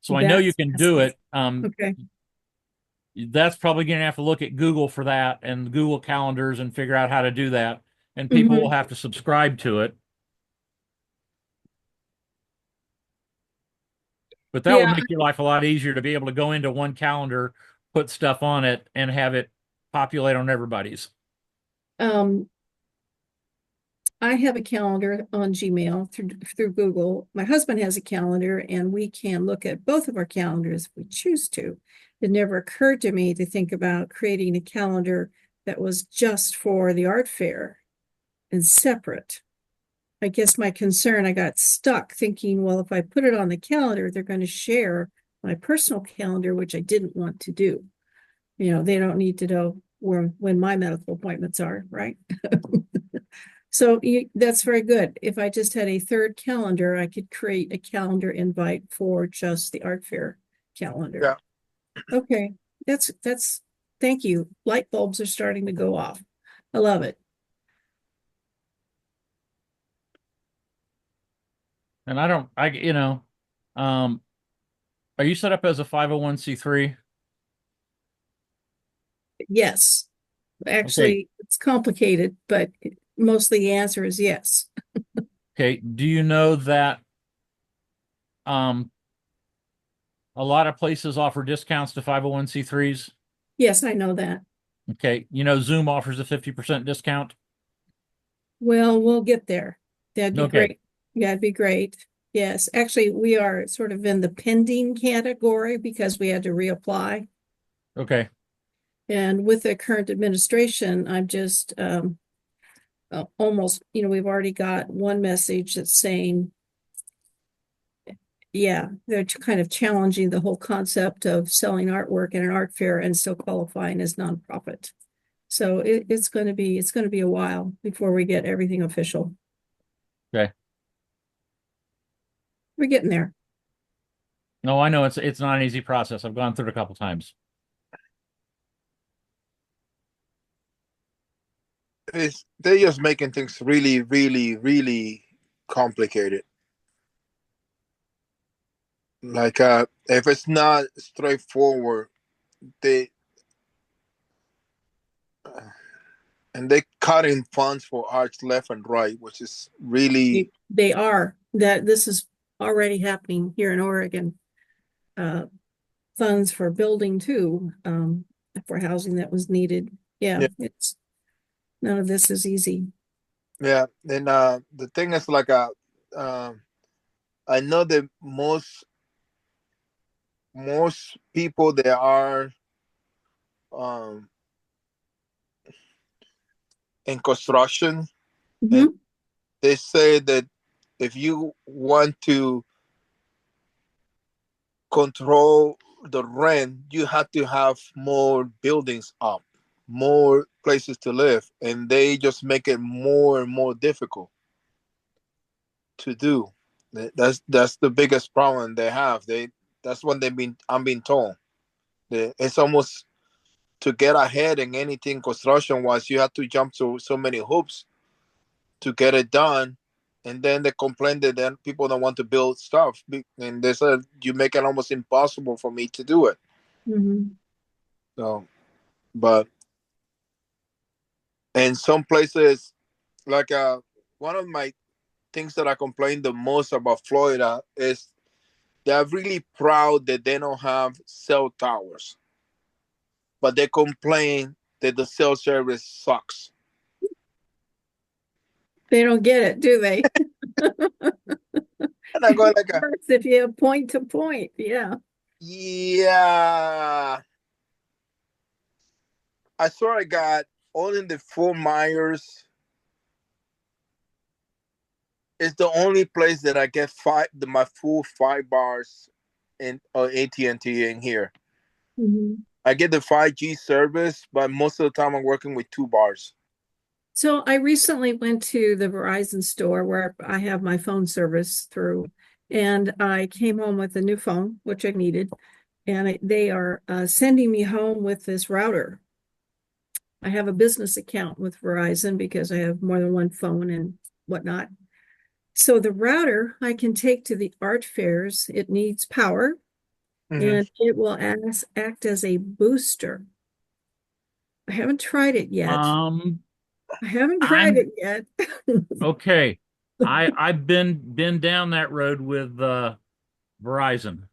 So I know you That's can do fascinating. it. Okay. that's probably going to have to look at Google for that and Google calendars and figure out how to do that. And people will Mhm. have to subscribe to it. But that would Yeah. make your life a lot easier to be able to go into one calendar, put stuff on it, and have it populate on everybody's. Um, I have a calendar on Gmail through Google. My husband has a calendar, and we can look at both of our calendars if we choose to. It never occurred to me to think about creating a calendar that was just for the art fair and separate. I guess my concern, I got stuck thinking, well, if I put it on the calendar, they're going to share my personal calendar, which I didn't want to do. You know, they don't need to know when my medical appointments are, right? So that's very good. If I just had a third calendar, I could create a calendar invite for just the art fair calendar. Yeah. Okay, thank you. Light bulbs are starting to go off. I love it. And are you set up as a 501c3? Yes, Okay. actually, it's complicated, but mostly the answer is yes. Okay. Do you know that um a lot of places offer discounts to 501c3s? Yes, I know that. Okay. You know, Zoom offers a 50% discount. Well, we'll get there. That'd be Okay. great. Yeah, it'd be great. Yes, actually, we are sort of in the pending category because we had to reapply. Okay. And with the current administration, I'm just almost, we've already got one message that's saying, yeah, they're kind of challenging the whole concept of selling artwork in an art fair and still qualifying as nonprofit. So it's going to be a while before we get everything official. Okay. We're getting there. No, I know it's not an easy process. I've gone through it a couple times. They're just making things really, really, really complicated. Like if it's not straightforward, they and they cutting funds for arts left and right, which is really They are that this is already happening here in Oregon. Funds for building too, for housing that was needed. Yeah, yeah, it's none of this is easy. yeah. And the thing is like um I know that most people that are um in construction, and Mhm. they say that if you want to control the rent, you have to have more buildings up, more places to live, and they just make it more and more difficult to do. That's the biggest problem they have. That's what I'm being told. It's almost to get ahead in anything construction wise, you have to jump through so many hoops to get it done. And then they complain that then people don't want to build stuff, and they said you make it almost impossible for me to do it. Mhm. So, but in some places, like one of my things that I complain the most about Florida is they're really proud that they don't have cell towers, but they complain that the cell service sucks. They don't get it, do they? And I go like, Works if you have point to point. Yeah. yeah. I swear I got only the Fort Myers is the only place that I get my full 5 bars in AT&T in here. Mhm. I get the 5G service, but most of the time I'm working with 2 bars. So I recently went to the Verizon store where I have my phone service through, and I came home with a new phone, which I needed, and they are sending me home with this router. I have a business account with Verizon because I have more than one phone and whatnot. So the router I can take to the art fairs. It needs power, Mhm. and it will act as a booster. I haven't tried it yet. Um, I haven't tried I'm it yet. okay. I've been down that road with Verizon.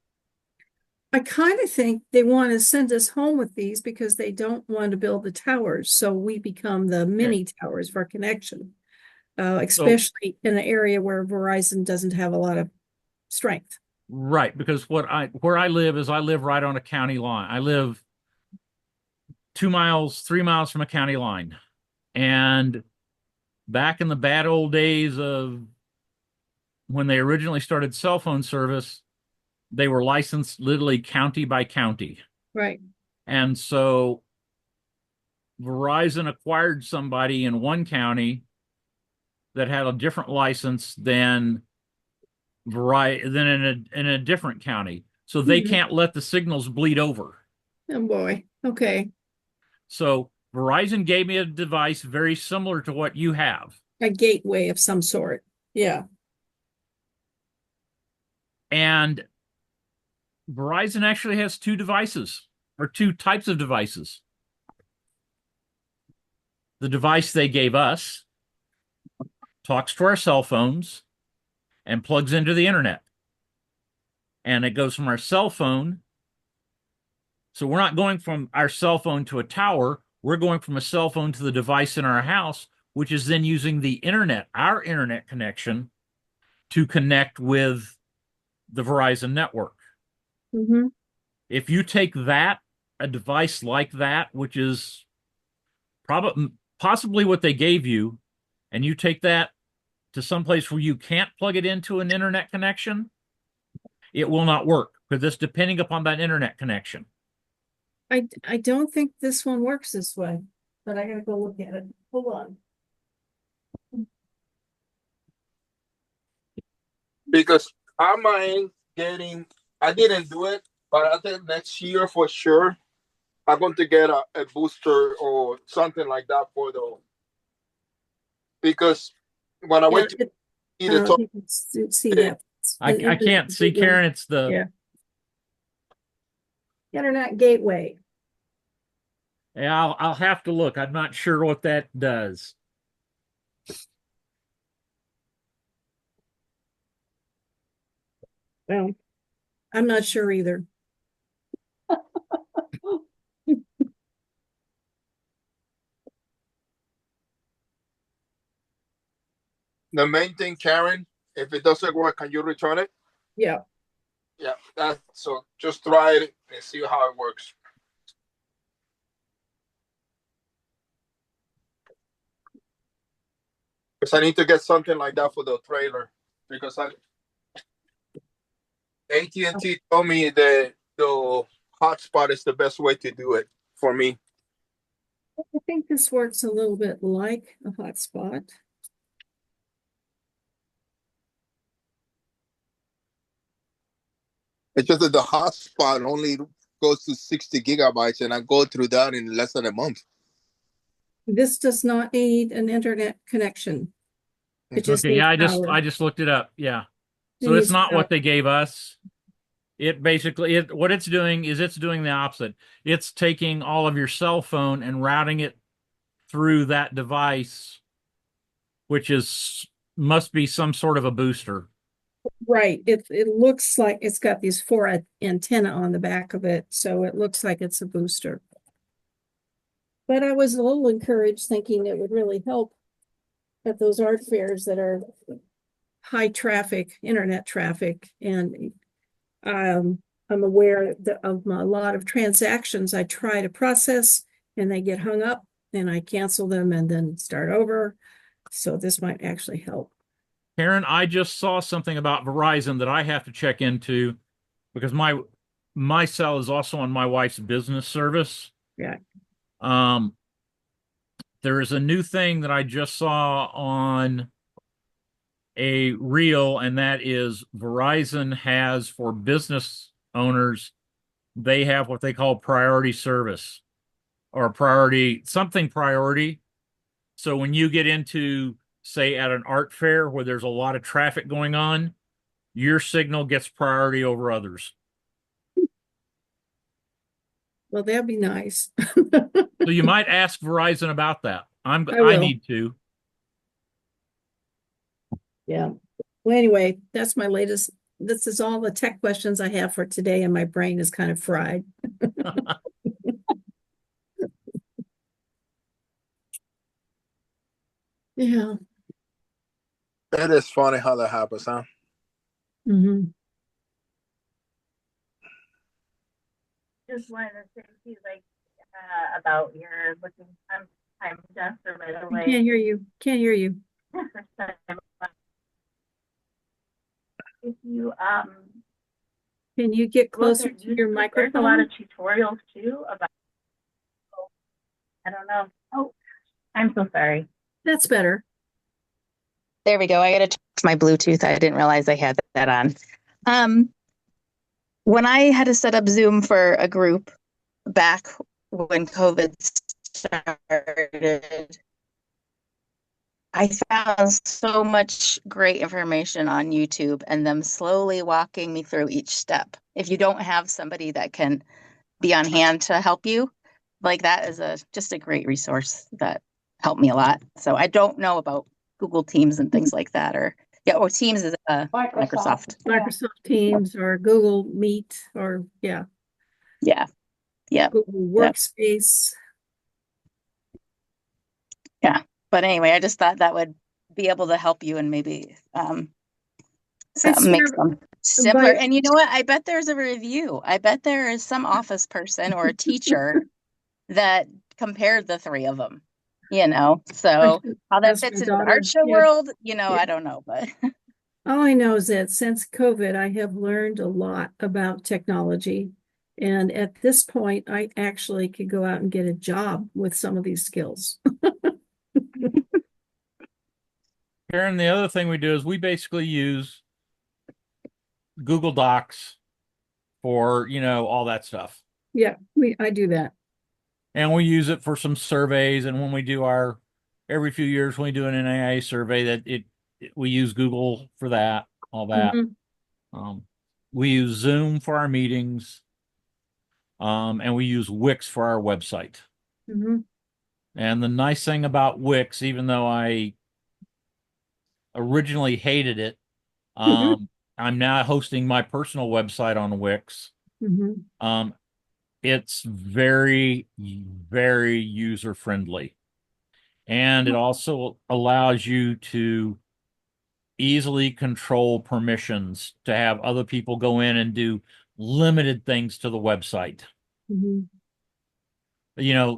I kind of think they want to send us home with these because they don't want to build the towers. So we become the Okay. mini towers for connection, So especially in an area where Verizon doesn't have a lot of strength. right, because where I live is I live right on a county line. I live 2 miles, 3 miles from a county line. And back in the bad old days of when they originally started cell phone service, they were licensed literally county by county. Right. And so Verizon acquired somebody in one county that had a different license than in a different county. So they Mhm. can't let the signals bleed over. Oh boy. Okay. So Verizon gave me a device very similar to what you have. A gateway of some sort. Yeah. And Verizon actually has two devices or two types of devices. The device they gave us talks to our cell phones and plugs into the internet. And it goes from our cell phone. So we're not going from our cell phone to a tower. We're going from a cell phone to the device in our house, which is then using the internet, our internet connection, to connect with the Verizon network. Hmm. If you take that, a device like that, which is probably possibly what they gave you, and you take that to someplace where you can't plug it into an internet connection, it will not work because it's depending upon that internet connection. I don't think this one works this way, but I gotta go look at it. Hold on. Because I mind getting, I didn't do it, but I think next year for sure, I'm going to get a booster or something like that for the, because when I Yeah, went to it, see I the don't know if top, you can see that. It's I, an I internet can't see, gateway. Karen. It's the Yeah. Internet gateway. yeah, I'll have to look. I'm not sure what that does. Well, I'm not sure either. the main thing, Karen, if it doesn't work, can you return it? Yeah. Yeah, that's so just try it and see how it works. Because I need to get something like that for the trailer. Because AT&T told me that the hotspot is the best way to do it for me. I think this works a little bit like a hotspot. It's just that the hotspot only goes to 60 gigabytes, and I go through that in less than a month. This does not need an internet connection. It just Okay, yeah, needs I power. just looked it up. Yeah. It So it's needs not power. what they gave us. It basically what it's doing is it's doing the opposite. It's taking all of your cell phone and routing it through that device, which is must be some sort of a booster. Right. It looks like it's got these four antenna on the back of it, so it looks like it's a booster. But I was a little encouraged thinking it would really help at those art fairs that are high traffic, internet traffic, and I'm aware of a lot of transactions I try to process and they get hung up and I cancel them and then start over. So this might actually help. Karen, I just saw something about Verizon that I have to check into because my cell is also on my wife's business service. Yeah. Um, there is a new thing that I just saw on a reel, and that is Verizon has for business owners, they have what they call priority service or priority, something priority. So when you get into, say, at an art fair where there's a lot of traffic going on, your signal gets priority over others. Well, that'd be nice. So you might ask Verizon about that. I I will. need to. Yeah. Well, anyway, that's my latest. This is all the tech questions I have for today, and my brain is kind of fried. Yeah. It is funny how that happens, huh? Mm-hmm. Just wanted to say to you, like, about your looking time just right I away. can't hear you. Can't hear you. If you Can you get look closer at to your YouTube, there's a lot microphone? of tutorials too about. I don't know. Oh, I'm so sorry. That's better. There we go. I got to touch my Bluetooth. I didn't realize I had that on. Um, when I had to set up Zoom for a group back when COVID started, I found so much great information on YouTube and them slowly walking me through each step. If you don't have somebody that can be on hand to help you, like that is just a great resource that helped me a lot. So I don't know about Google Teams and things like that, or Teams is Microsoft. Microsoft Teams or Google Meet or Yeah. Google Workspace. Yeah. But anyway, I just thought that would be able to help you and maybe make them simpler. And you know what? I bet there's a review. I bet there is some office person or a teacher that compared the three of them, so how that fits into the art show world, I don't know, but all I know is that since COVID, I have learned a lot about technology. And at this point, I actually could go out and get a job with some of these skills. Karen, the other thing we do is we basically use Google Docs for, all that stuff. Yeah, I do that. And we use it for some surveys. And when we do every few years, when we do an NAIA survey, we use Google for that, all that. Mm-hmm. We use Zoom for our meetings. And we use Wix for our website. Mm-hmm. And the nice thing about Wix, even though I originally hated it, I'm now hosting my personal website on Wix. Mm-hmm. It's very, very user friendly. And it also allows you to easily control permissions to have other people go in and do limited things to the website. Mm-hmm.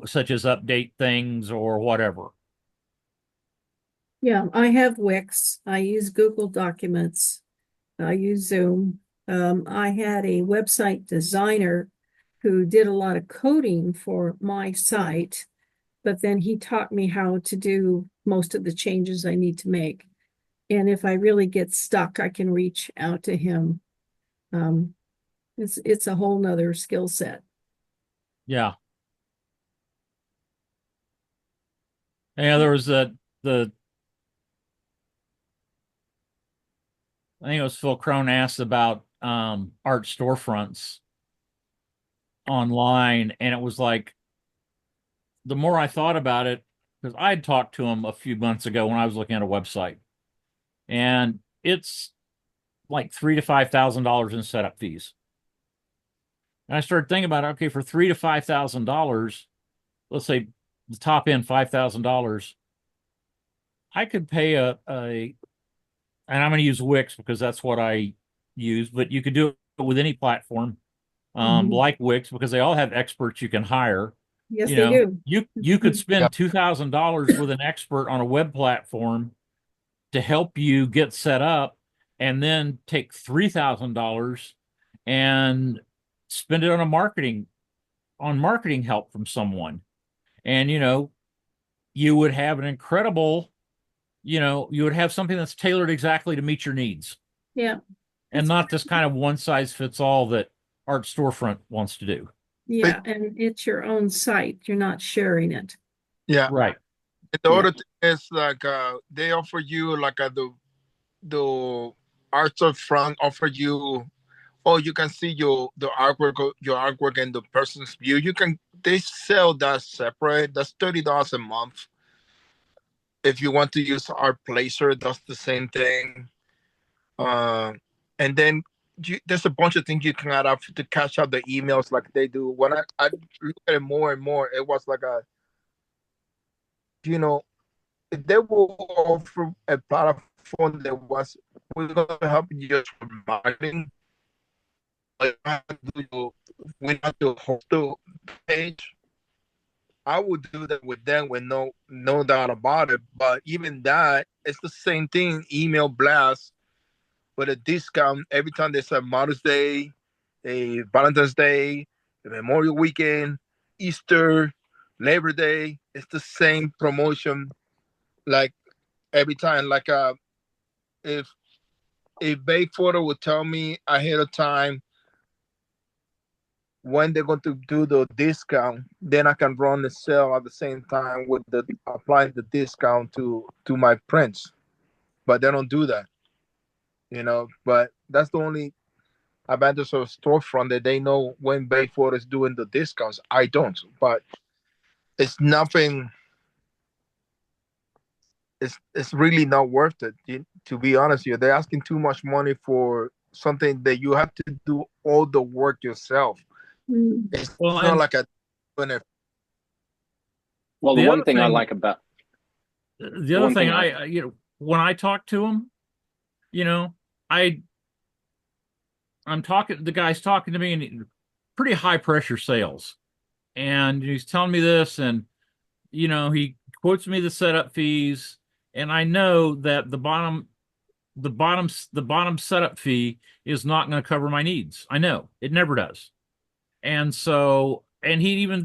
Such as update things or whatever. Yeah, I have Wix. I use Google Documents. I use Zoom. I had a website designer who did a lot of coding for my site, but then he taught me how to do most of the changes I need to make. And if I really get stuck, I can reach out to him. It's a whole nother skill set. Yeah. Yeah, there was I think it was Phil Crone asked about art storefronts online, and it was like the more I thought about it, because I had talked to him a few months ago when I was looking at a website, and it's like $3,000 to $5,000 in setup fees. And I started thinking about, okay, for $3,000 to $5,000, let's say the top end $5,000, I could pay and I'm going to use Wix because that's what I use, but you could do it with any platform, like Wix, because they all have experts you can hire. Yes, they do. You could spend $2,000 with an expert on a web platform to help you get set up, and then take $3,000 and spend it on marketing help from someone. And you would have an incredible, you would have something that's tailored exactly to meet your needs. Yeah. And not this kind of one size fits all that Art Storefront wants to do. Yeah, and it's your own site. You're not sharing it. Yeah. Right. And the other thing is like they offer you like the art storefront offer you oh, you can see your artwork and the person's view. They sell that separate. That's $30 a month. If you want to use Art Placer, that's the same thing. Uh, and then there's a bunch of things you can add up to catch up the emails like they do. When I look at it more and more, it was like you know, they will offer a platform that was we're gonna help you just with marketing. Like we have to host the page. I would do that with them with no doubt about it. But even that, it's the same thing. Email blast with a discount every time there's a Mother's Day, a Valentine's Day, a Memorial Weekend, Easter, Labor Day. It's the same promotion like every time. Like if Bay Photo would tell me ahead of time when they're going to do the discount, then I can run the sale at the same time with the applying the discount to my prints. But they don't do that, But that's the only advantage of storefront that they know when Bayford is doing the discounts. I don't, but it's nothing. It's really not worth it. To be honest with you, they're asking too much money for something that you have to do all the work yourself. Mm. It's Well, not and like a Well, the the one other thing I thing, like about the the other one thing thing I when I talk to him, you know, I the guy's talking to me and pretty high pressure sales. And he's telling me this, and he quotes me the setup fees, and I know that the bottom setup fee is not going to cover my needs. I know it never does. And so, and he even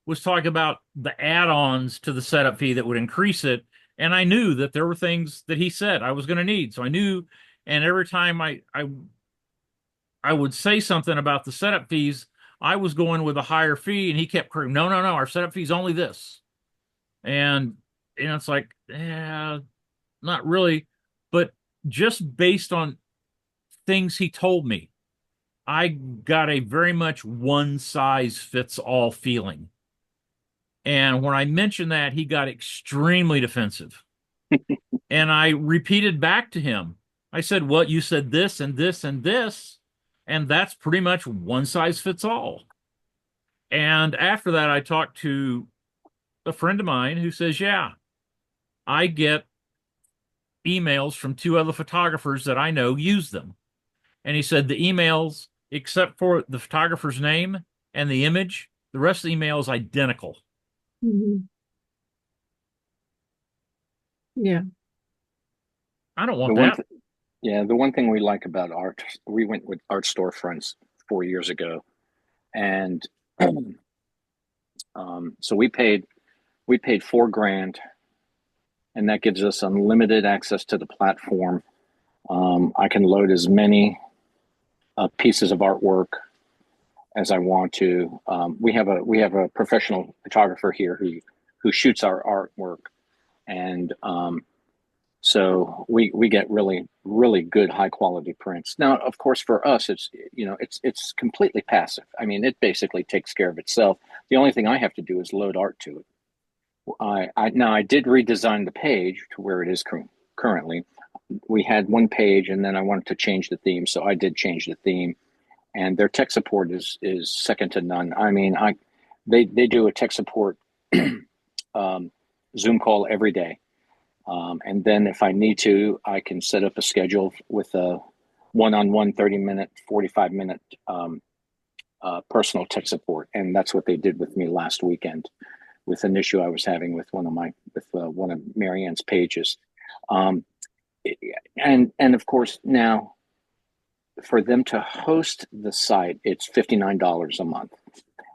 was talking about the add-ons to the setup fee that would increase it. And I knew that there were things that he said I was going to need. So I knew, and every time I would say something about the setup fees, I was going with a higher fee, and he kept no, no, no, our setup fee is only this. And it's like, yeah, not really. But just based on things he told me, I got a very much one size fits all feeling. And when I mentioned that, he got extremely defensive. And I repeated back to him. I said, well, you said this and this and this, and that's pretty much one size fits all. And after that, I talked to a friend of mine who says, yeah, I get emails from two other photographers that I know use them. And he said the emails, except for the photographer's name and the image, the rest of the email is identical. Mhm. Yeah. I don't the want one that. yeah, the one thing we like about art, we went with art storefronts 4 years ago, and so we paid $4,000, and that gives us unlimited access to the platform. I can load as many pieces of artwork as I want to. We have a professional photographer here who shoots our artwork, and so we get really really good high quality prints. Now, of course, for us, it's completely passive. I mean, it basically takes care of itself. The only thing I have to do is load art to it. I did redesign the page to where it is currently. We had one page, and then I wanted to change the theme, so I did change the theme. And their tech support is second to none. I mean, they do a tech support Zoom call every day, and then if I need to, I can set up a schedule with a one-on-one 30-minute, 45-minute personal tech support, and that's what they did with me last weekend with an issue I was having with one of Marianne's pages, and of course now for them to host the site, it's $59 a month,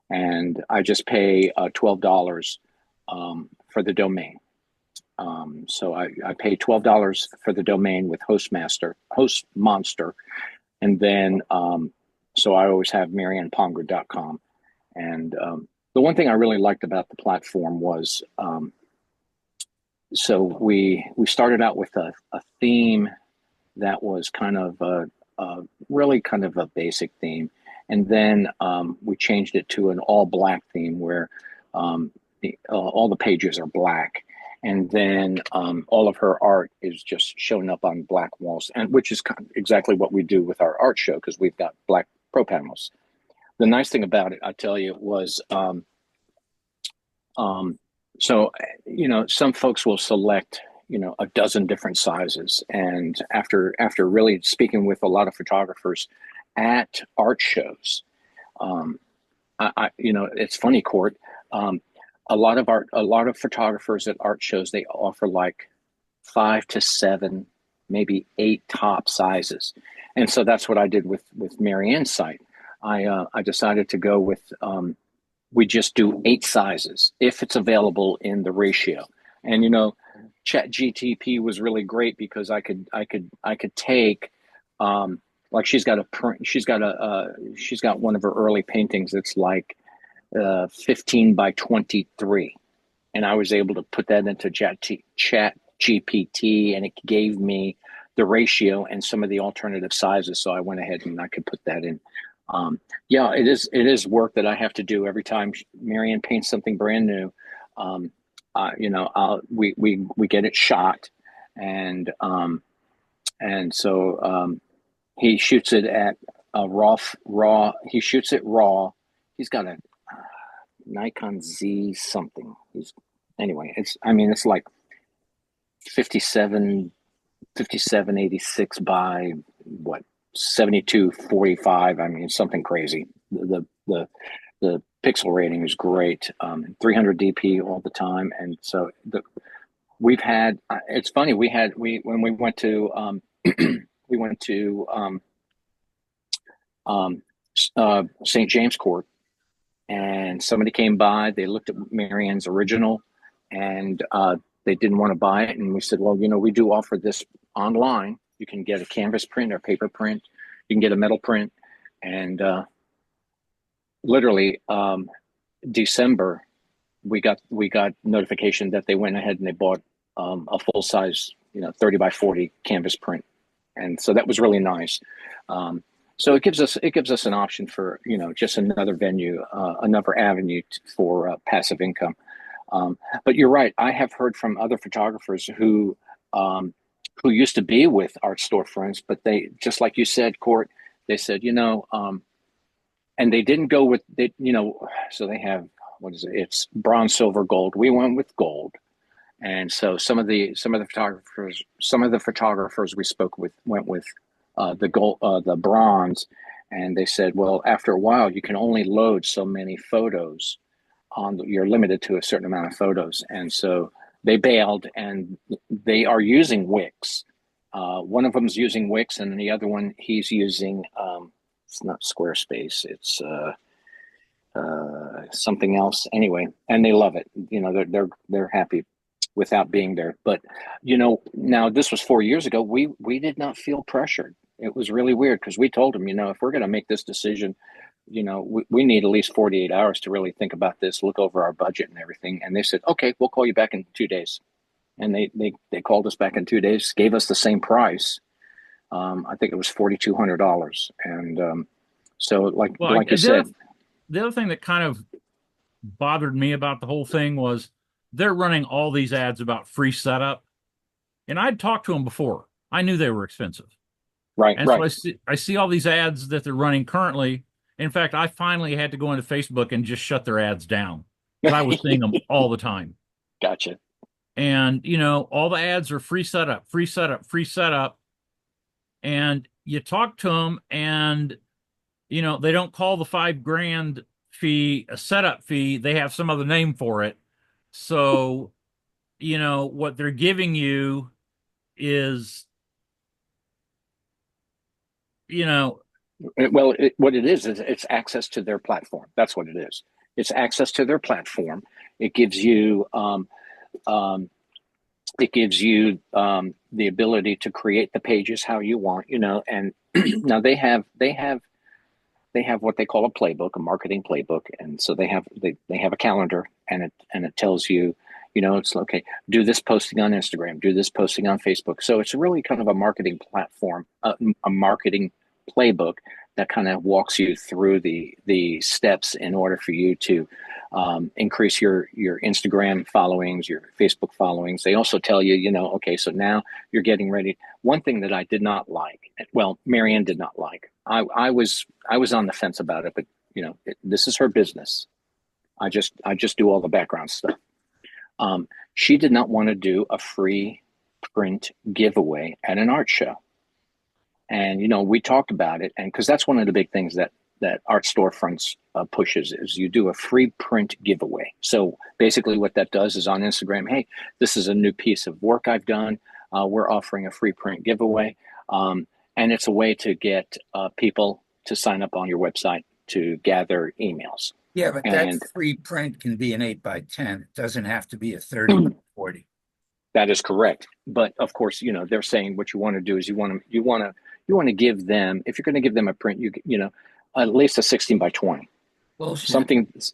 and I just pay $12 for the domain. So I pay $12 for the domain with Hostmonster, and then so I always have marianneponger.com. And the one thing I really liked about the platform was so we started out with a theme that was kind of really kind of a basic theme. And then we changed it to an all black theme where all the pages are black. And then all of her art is just showing up on black walls, and which is exactly what we do with our art show because we've got black pro panels. The nice thing about it, I tell you, was so some folks will select a dozen different sizes, and after really speaking with a lot of photographers at art shows, it's funny, Court. A lot of photographers at art shows, they offer like 5 to 7, maybe 8 top sizes, and so that's what I did with Marianne's site. I decided to go with we just do 8 sizes if it's available in the ratio. And Chat GTP was really great because I could take like she's got one of her early paintings that's like 15 by 23, and I was able to put that into Chat GPT, and it gave me the ratio and some of the alternative sizes. So I went ahead and I could put that in. Yeah, it is work that I have to do every time Marianne paints something brand new. We get it shot, and so he shoots it at raw. He shoots it raw. He's got a Nikon Z something. It's like 5786 by what, 7245. Something crazy. The pixel rating is great. 300 DP all the time, and so we've had. It's funny. When we went to St. James Court, and somebody came by. They looked at Marianne's original, and they didn't want to buy it. And we said, well, we do offer this online. You can get a canvas print or paper print. You can get a metal print. And literally December, we got notification that they went ahead and they bought a full size, 30 by 40 canvas print. And so that was really nice. So it gives us an option for, just another venue, another avenue for passive income. But you're right. I have heard from other photographers who used to be with art storefronts, but they, just like you said, Court, they said, and they didn't go with so they have, what is it? It's bronze, silver, gold. We went with gold. And so some of the photographers we spoke with went with the gold, the bronze, and they said, well, after a while, you can only load so many photos you're limited to a certain amount of photos, and so they bailed, and they are using Wix. One of them's using Wix, and the other one he's using. It's not Squarespace. It's something else. Anyway, and they love it. They're happy without being there. But now this was 4 years ago. We did not feel pressured. It was really weird because we told them, if we're going to make this decision, we need at least 48 hours to really think about this, look over our budget and everything. And they said, okay, we'll call you back in 2 days. And they called us back in 2 days, gave us the same price. I think it was $4,200. And so like you said, the other thing that kind of bothered me about the whole thing was they're running all these ads about free setup. And I'd talked to them before. I knew they were expensive. Right. And so I see all these ads that they're running currently. In fact, I finally had to go into Facebook and just shut their ads down because I was seeing them all the time. Gotcha. And, all the ads are free setup, free setup, free setup. And you talk to them and, they don't call the $5,000 fee a setup fee. They have some other name for it. So, what they're giving you is, well, what it is it's access to their platform. That's what it is. It's access to their platform. It gives you the ability to create the pages how you want, and now they have what they call a playbook, a marketing playbook. And so they have a calendar, and it tells you, it's okay, do this posting on Instagram, do this posting on Facebook. So it's really kind of a marketing platform, a marketing playbook that kind of walks you through the steps in order for you to increase your Instagram followings, your Facebook followings. They also tell you, okay, so now you're getting ready. One thing that I did not like, well, Marianne did not like. I was on the fence about it, but this is her business. I just do all the background stuff. She did not want to do a free print giveaway at an art show. And, we talked about it, and because that's one of the big things that Art Storefronts pushes is you do a free print giveaway. So basically what that does is on Instagram, hey, this is a new piece of work I've done. We're offering a free print giveaway. And it's a way to get people to sign up on your website to gather emails. Yeah, but that free print can be an 8x10. It doesn't have to be a 30x40. That is correct. But of course, they're saying what you want to do is you want to give them, if you're going to give them a print, at least a 16x20. Bullshit.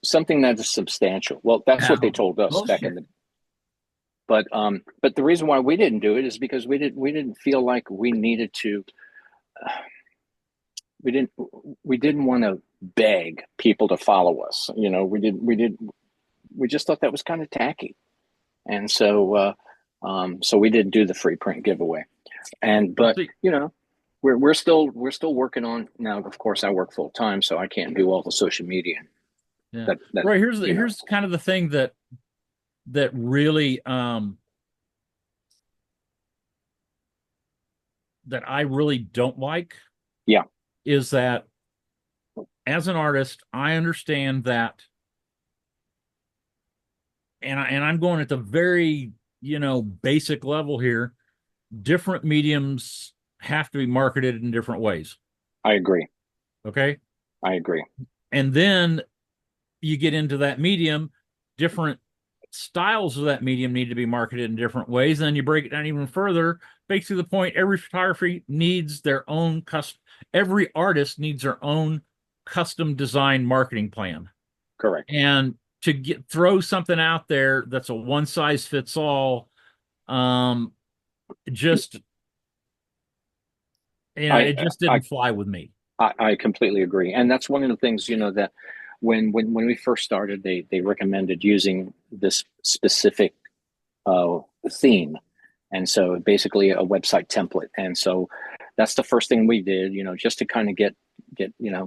Something that is substantial. Well, that's what they told us back in the. But the reason why we didn't do it is because we didn't feel like we needed to. We didn't want to beg people to follow us. We just thought that was kind of tacky, and so we didn't do the free print giveaway. But we're still working on now. Of course, I work full time, so I can't do all the social media. Yeah. Right. Here's kind of the thing that really that I really don't like. Yeah. Is that as an artist, I understand that, and I'm going at the very basic level here. Different mediums have to be marketed in different ways. I agree. Okay. I agree. And then you get into that medium, different styles of that medium need to be marketed in different ways. And then you break it down even further. Basically, the point, every photography needs their own every artist needs their own custom design marketing plan. Correct. And to throw something out there that's a one size fits all, it just didn't fly with me. I completely agree. And that's one of the things, that when we first started, they recommended using this specific theme. And so basically a website template. And so that's the first thing we did, just to kind of get,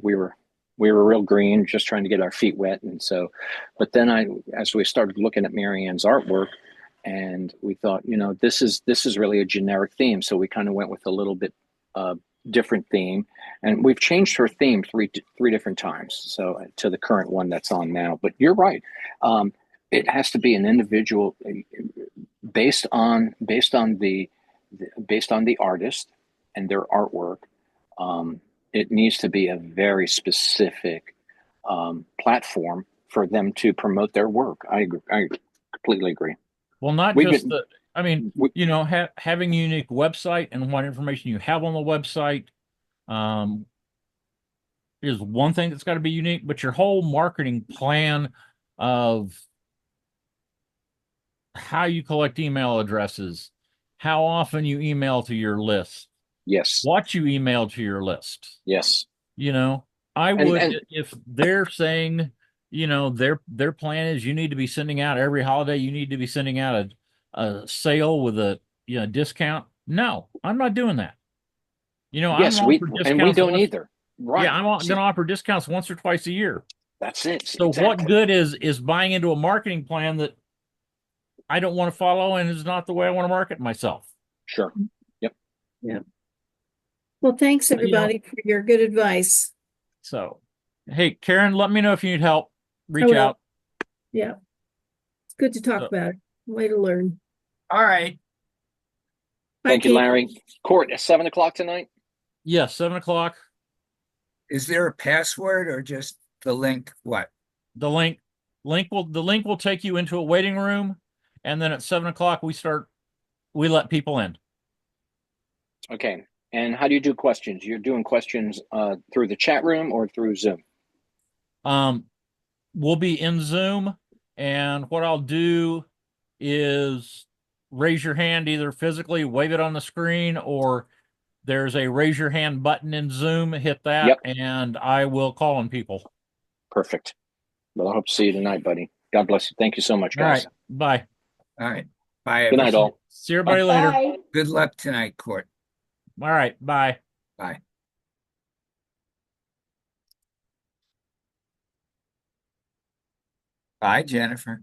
we were real green, just trying to get our feet wet. And so, but then as we started looking at Marianne's artwork, and we thought, this is really a generic theme. So we kind of went with a little bit different theme, and we've changed her theme three different times. So to the current one that's on now. But you're right. It has to be an individual based on the artist and their artwork. It needs to be a very specific platform for them to promote their work. I completely agree. Well, not just having a unique website and what information you have on the website is one thing that's got to be unique, but your whole marketing plan of how you collect email addresses, how often you email to your list. Yes. What you email to your list. Yes. I would, if they're saying, their plan is you need to be sending out every holiday, you need to be sending out a sale with a discount. No, I'm not doing that. Yes, we don't either. Right. Yeah, I'm going to offer discounts once or twice a year. That's it. So exactly. What good is buying into a marketing plan that I don't want to follow and is not the way I want to market myself? Sure. Yep. Yeah. Well, thanks everybody for your good advice. So, hey, Karen, let me know if you need help. Reach out. Yeah. It's good to talk about it. Way to learn. All right. Thank you, Larry. Court at 7:00 tonight? Yes, 7:00. Is there a password or just the link? What? The link will take you into a waiting room, and then at 7:00 we let people in. Okay. And how do you do questions? You're doing questions through the chat room or through Zoom? We'll be in Zoom, and what I'll do is raise your hand, either physically wave it on the screen, or there's a raise your hand button in Zoom. Hit that, Yep. and I will call on people. Perfect. Well, I hope to see you tonight, buddy. God bless you. Thank you so much, All guys. right. Bye. All right. Bye, Good night, everyone. all. See everybody later. Bye. Good luck tonight, Court. All right. Bye. Bye. Bye, Jennifer.